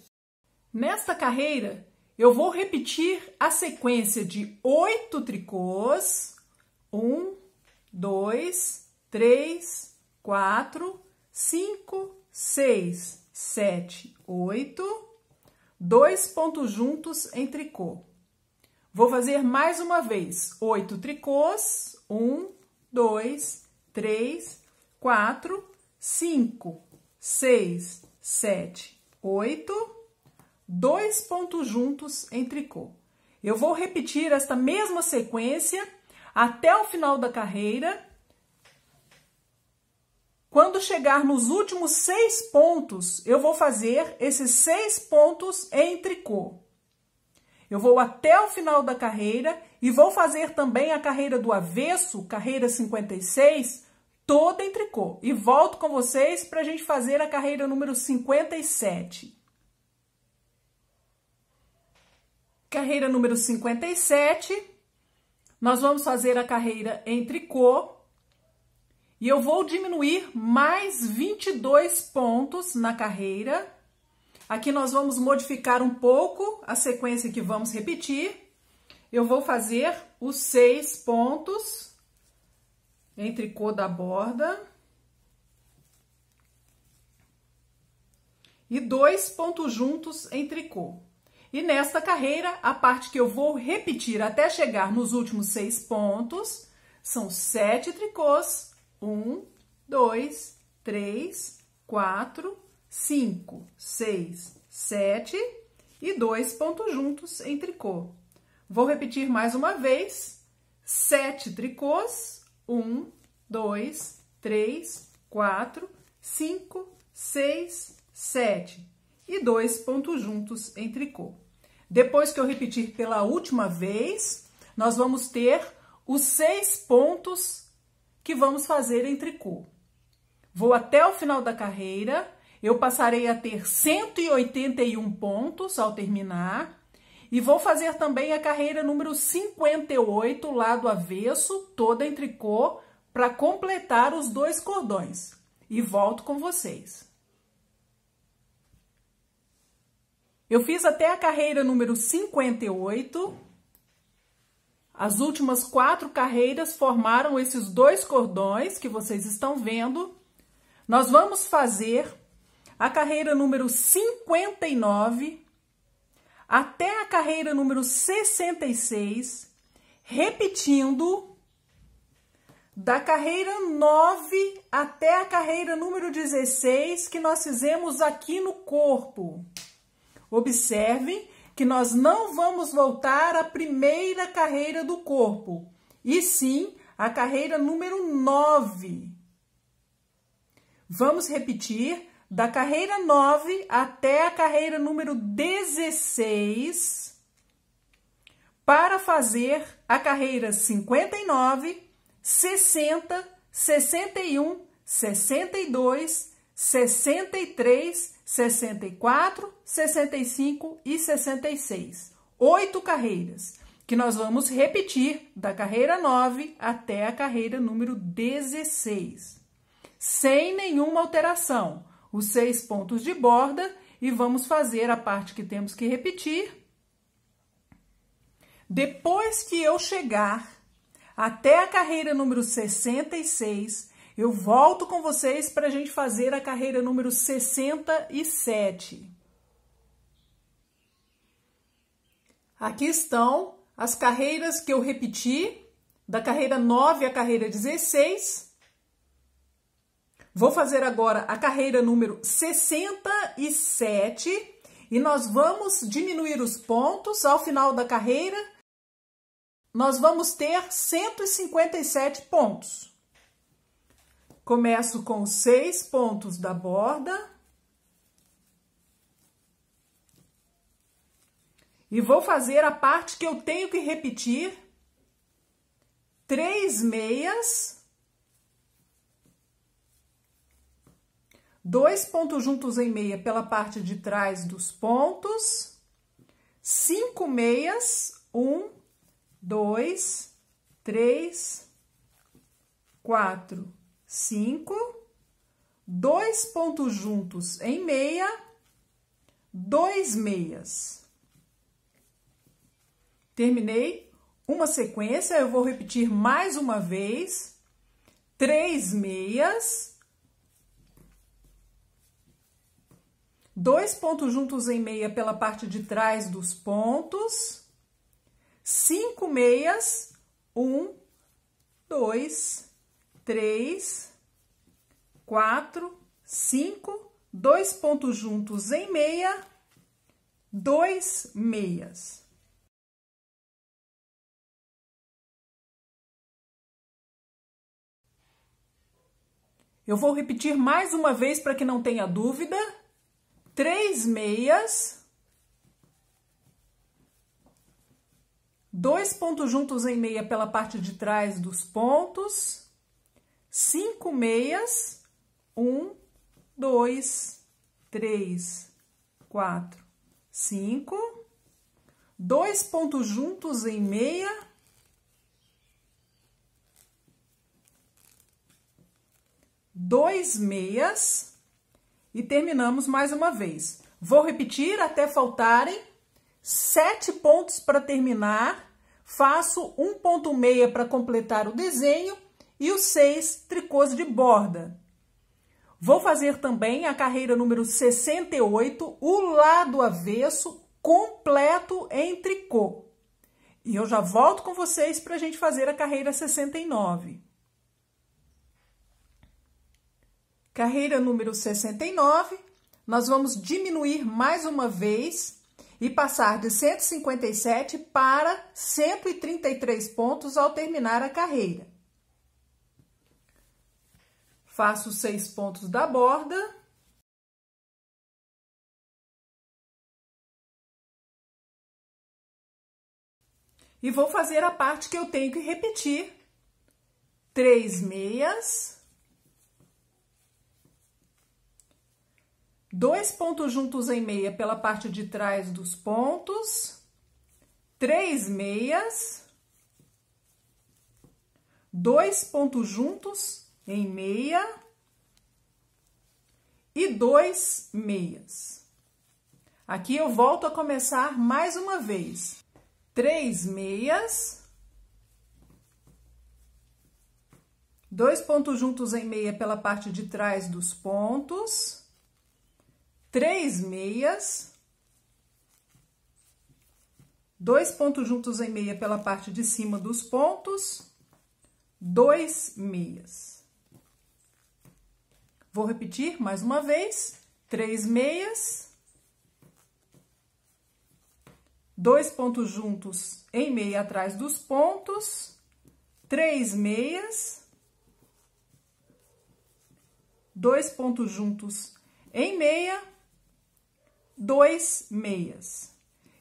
Nesta carreira, eu vou repetir a sequência de 8 tricôs. 1, 2, 3, 4, 5, 6, 7, 8. 2 pontos juntos em tricô. Vou fazer mais uma vez 8 tricôs. 1, 2, 3, 4, 5, 6, 7, 8. 2 pontos juntos em tricô. Eu vou repetir esta mesma sequência até o final da carreira. Quando chegar nos últimos 6 pontos, eu vou fazer esses 6 pontos em tricô. Eu vou até o final da carreira e vou fazer também a carreira do avesso, carreira 56, toda em tricô. E volto com vocês para a gente fazer a carreira número 57. Carreira número 57, nós vamos fazer a carreira em tricô e eu vou diminuir mais 22 pontos na carreira. Aqui nós vamos modificar um pouco a sequência que vamos repetir. Eu vou fazer os 6 pontos em tricô da borda e 2 pontos juntos em tricô. E nesta carreira, a parte que eu vou repetir até chegar nos últimos 6 pontos, são 7 tricôs, 1, 2, 3, 4, 5, 6, 7 e 2 pontos juntos em tricô. Vou repetir mais uma vez, 7 tricôs, 1, 2, 3, 4, 5, 6, 7 e 2 pontos juntos em tricô. Depois que eu repetir pela última vez, nós vamos ter os 6 pontos que vamos fazer em tricô. Vou até o final da carreira, eu passarei a ter 181 pontos ao terminar e vou fazer também a carreira número 58, lado avesso, toda em tricô, para completar os 2 cordões. E volto com vocês. Eu fiz até a carreira número 58. As últimas 4 carreiras formaram esses 2 cordões que vocês estão vendo. Nós vamos fazer a carreira número 59 até a carreira número 66, repetindo da carreira 9 até a carreira número 16 que nós fizemos aqui no corpo. Observem que nós não vamos voltar à primeira carreira do corpo, e sim a carreira número 9. Vamos repetir da carreira 9 até a carreira número 16 para fazer a carreira 59, 60, 61, 62, 63, 64, 65 e 66. 8 carreiras que nós vamos repetir da carreira 9 até a carreira número 16. Sem nenhuma alteração. Os 6 pontos de borda e vamos fazer a parte que temos que repetir. Depois que eu chegar até a carreira número 66, eu volto com vocês para a gente fazer a carreira número 67. Aqui estão as carreiras que eu repeti, da carreira 9 à carreira 16. Vou fazer agora a carreira número 67 e nós vamos diminuir os pontos ao final da carreira. Nós vamos ter 157 pontos. Começo com os 6 pontos da borda E vou fazer a parte que eu tenho que repetir 3 meias, 2 pontos juntos em meia pela parte de trás dos pontos, 5 meias, 1, 2, 3, 4, 5, 2 pontos juntos em meia, 2 meias. Terminei uma sequência, eu vou repetir mais uma vez, 3 meias, 2 pontos juntos em meia pela parte de trás dos pontos, 5 meias, 1, 2, 3, 4, 5, 2 pontos juntos em meia, 2 meias. Eu vou repetir mais uma vez para que não tenha dúvida. 3 meias, 2 pontos juntos em meia pela parte de trás dos pontos, 5 meias, 1, 2, 3, 4, 5, 2 pontos juntos em meia, 2 meias. E terminamos mais uma vez. Vou repetir até faltarem 7 pontos para terminar. Faço um ponto meia para completar o desenho e os 6 tricôs de borda. Vou fazer também a carreira número 68, o lado avesso completo em tricô. E eu já volto com vocês para a gente fazer a carreira 69. Carreira número 69, nós vamos diminuir mais uma vez e passar de 157 para 133 pontos ao terminar a carreira. Faço 6 pontos da borda. E vou fazer a parte que eu tenho que repetir. 3 meias. 2 pontos juntos em meia pela parte de trás dos pontos, 3 meias, 2 pontos juntos em meia e 2 meias. Aqui eu volto a começar mais uma vez. 3 meias, 2 pontos juntos em meia pela parte de trás dos pontos, 3 meias, 2 pontos juntos em meia pela parte de cima dos pontos, 2 meias. Vou repetir mais uma vez, 3 meias, 2 pontos juntos em meia atrás dos pontos, 3 meias, 2 pontos juntos em meia, 2 meias.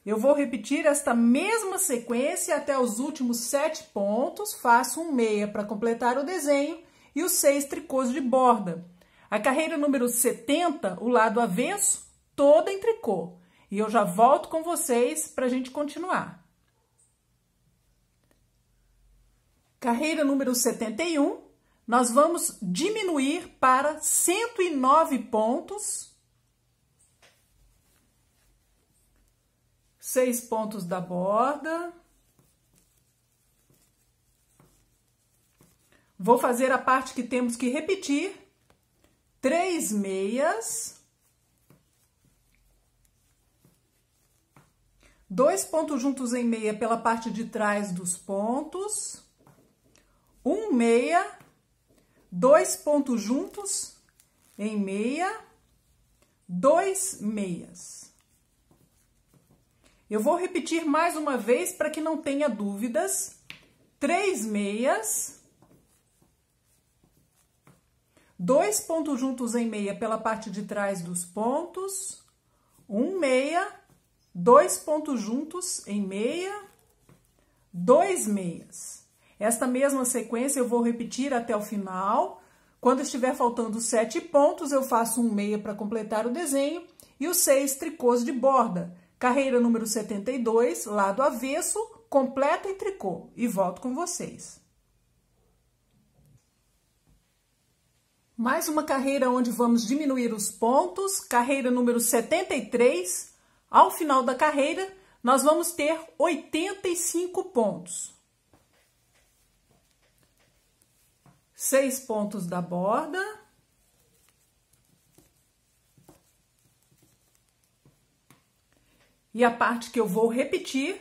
Eu vou repetir esta mesma sequência até os últimos 7 pontos, faço um meia para completar o desenho e os 6 tricôs de borda. A carreira número 70, o lado avesso, toda em tricô. E eu já volto com vocês para a gente continuar. Carreira número 71, nós vamos diminuir para 109 pontos. 6 pontos da borda. Vou fazer a parte que temos que repetir. 3 meias. 2 pontos juntos em meia pela parte de trás dos pontos. 1 meia. 2 pontos juntos em meia. 2 meias. Eu vou repetir mais uma vez para que não tenha dúvidas. 3 meias. 2 pontos juntos em meia pela parte de trás dos pontos. 1 meia. 2 pontos juntos em meia, 2 meias. Esta mesma sequência eu vou repetir até o final. Quando estiver faltando 7 pontos, eu faço um meia para completar o desenho e os 6 tricôs de borda. Carreira número 72, lado avesso, completa em tricô. E volto com vocês. Mais uma carreira onde vamos diminuir os pontos, carreira número 73. Ao final da carreira, nós vamos ter 85 pontos. 6 pontos da borda. E a parte que eu vou repetir,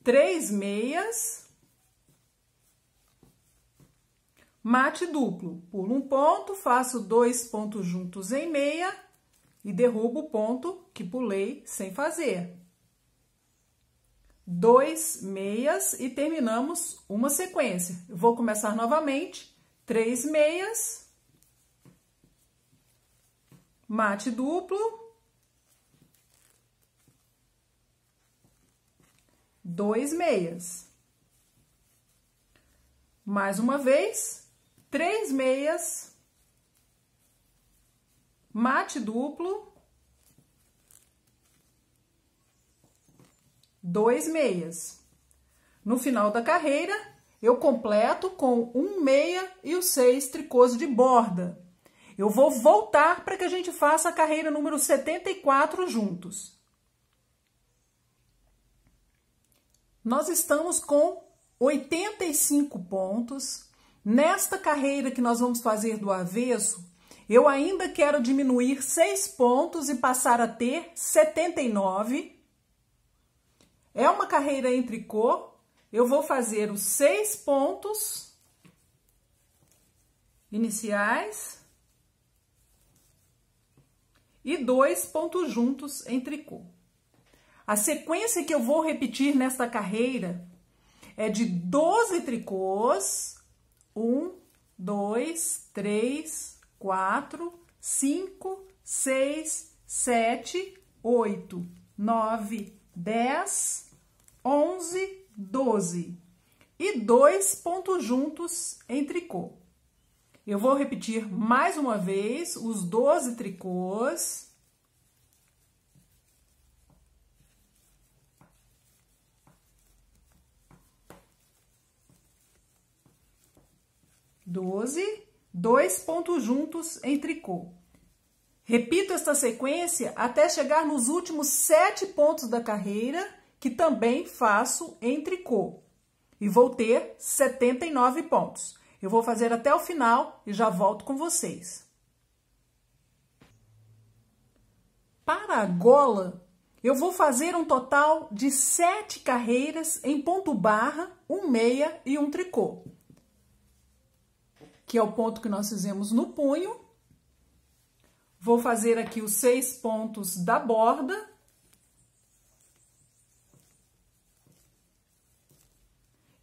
3 meias. Mate duplo, pulo um ponto, faço 2 pontos juntos em meia e derrubo o ponto que pulei sem fazer. 2 meias e terminamos uma sequência. Eu vou começar novamente, 3 meias, mate duplo, 2 meias. Mais uma vez, 3 meias, mate duplo, 2 meias. No final da carreira, eu completo com 1 meia e os 6 tricôs de borda. Eu vou voltar para que a gente faça a carreira número 74 juntos. Nós estamos com 85 pontos. Nesta carreira que nós vamos fazer do avesso, eu ainda quero diminuir 6 pontos e passar a ter 79. É uma carreira em tricô, eu vou fazer os 6 pontos iniciais e 2 pontos juntos em tricô. A sequência que eu vou repetir nesta carreira é de 12 tricôs. 1, 2, 3, 4, 5, 6, 7, 8, 9, 10, 11, 12. E 2 pontos juntos em tricô. Eu vou repetir mais uma vez os 12 tricôs. Dois pontos juntos em tricô. Repito esta sequência até chegar nos últimos 7 pontos da carreira, que também faço em tricô. E vou ter 79 pontos. Eu vou fazer até o final e já volto com vocês. Para a gola, eu vou fazer um total de 7 carreiras em ponto barra, 1 meia e 1 tricô. Que é o ponto que nós fizemos no punho. Vou fazer aqui os 6 pontos da borda.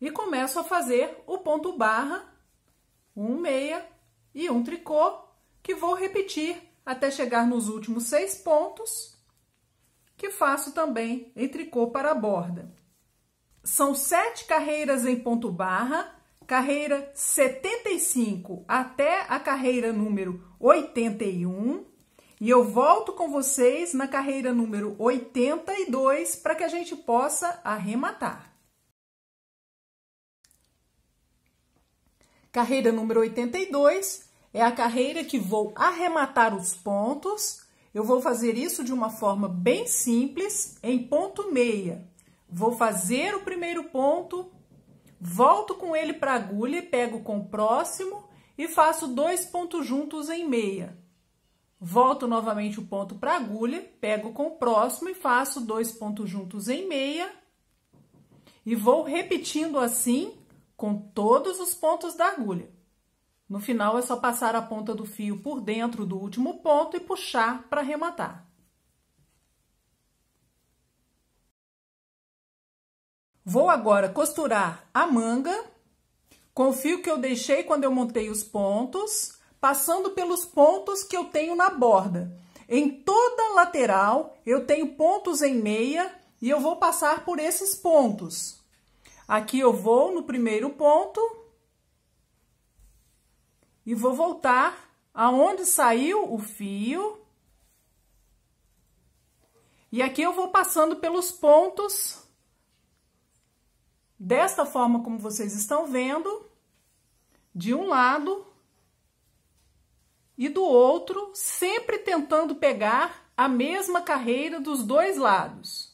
E começo a fazer o ponto barra, 1 meia e 1 tricô, que vou repetir até chegar nos últimos 6 pontos, que faço também em tricô para a borda. São 7 carreiras em ponto barra, carreira 75 até a carreira número 81, e eu volto com vocês na carreira número 82 para que a gente possa arrematar. Carreira número 82 é a carreira que vou arrematar os pontos. Eu vou fazer isso de uma forma bem simples, em ponto meia. Vou fazer o primeiro ponto, volto com ele para a agulha, pego com o próximo e faço 2 pontos juntos em meia. Volto novamente o ponto para a agulha, pego com o próximo e faço 2 pontos juntos em meia. E vou repetindo assim com todos os pontos da agulha. No final é só passar a ponta do fio por dentro do último ponto e puxar para arrematar. Vou agora costurar a manga com o fio que eu deixei quando eu montei os pontos, passando pelos pontos que eu tenho na borda. Em toda a lateral eu tenho pontos em meia e eu vou passar por esses pontos. Aqui eu vou no primeiro ponto e vou voltar aonde saiu o fio. E aqui eu vou passando pelos pontos, desta forma como vocês estão vendo, de um lado e do outro, sempre tentando pegar a mesma carreira dos dois lados.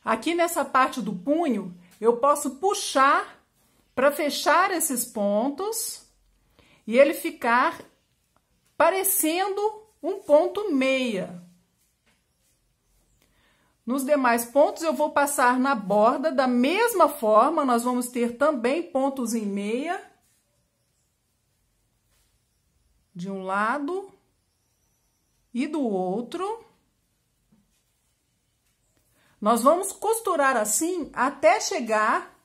Aqui nessa parte do punho, eu posso puxar para fechar esses pontos e ele ficar parecendo um ponto meia. Nos demais pontos, eu vou passar na borda da mesma forma, nós vamos ter também pontos em meia. De um lado e do outro. Nós vamos costurar assim até chegar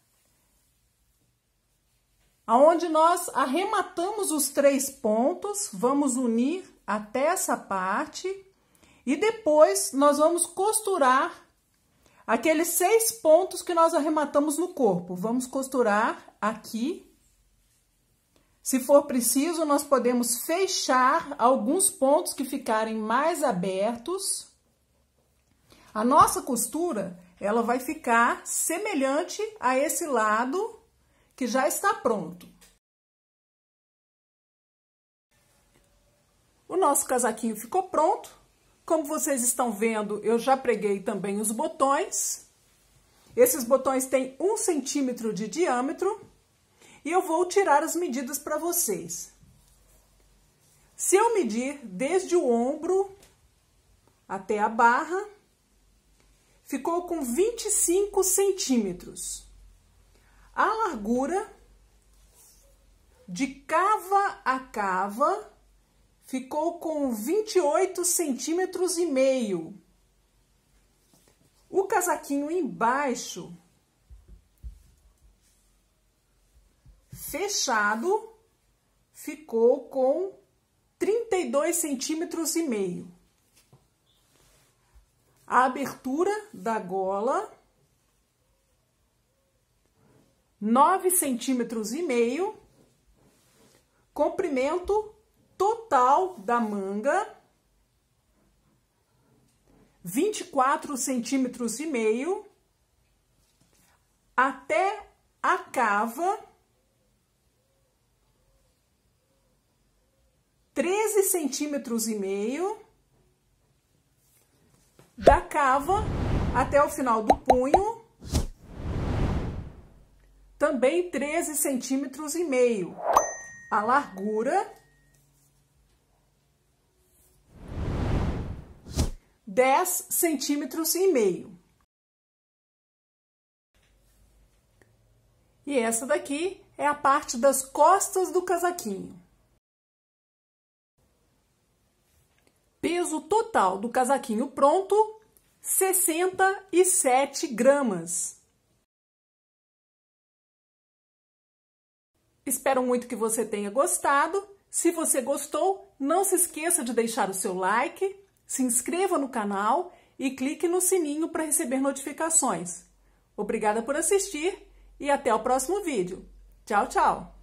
aonde nós arrematamos os 3 pontos, vamos unir até essa parte e depois nós vamos costurar aqueles 6 pontos que nós arrematamos no corpo. Vamos costurar aqui. Se for preciso, nós podemos fechar alguns pontos que ficarem mais abertos. A nossa costura, ela vai ficar semelhante a esse lado que já está pronto. O nosso casaquinho ficou pronto. Como vocês estão vendo, eu já preguei também os botões. Esses botões têm 1 centímetro de diâmetro e eu vou tirar as medidas para vocês. Se eu medir desde o ombro até a barra, ficou com 25 centímetros. A largura de cava a cava ficou com 28 centímetros e meio. O casaquinho embaixo, fechado, ficou com 32 centímetros e meio. A abertura da gola, 9 centímetros e meio. Comprimento total da manga, 24 centímetros e meio. Até a cava, 13 centímetros e meio. Da cava até o final do punho, também 13 centímetros e meio. A largura, 10 centímetros e meio. E essa daqui é a parte das costas do casaquinho. Peso total do casaquinho pronto, 67 gramas. Espero muito que você tenha gostado. Se você gostou, não se esqueça de deixar o seu like, se inscreva no canal e clique no sininho para receber notificações. Obrigada por assistir e até o próximo vídeo. Tchau, tchau!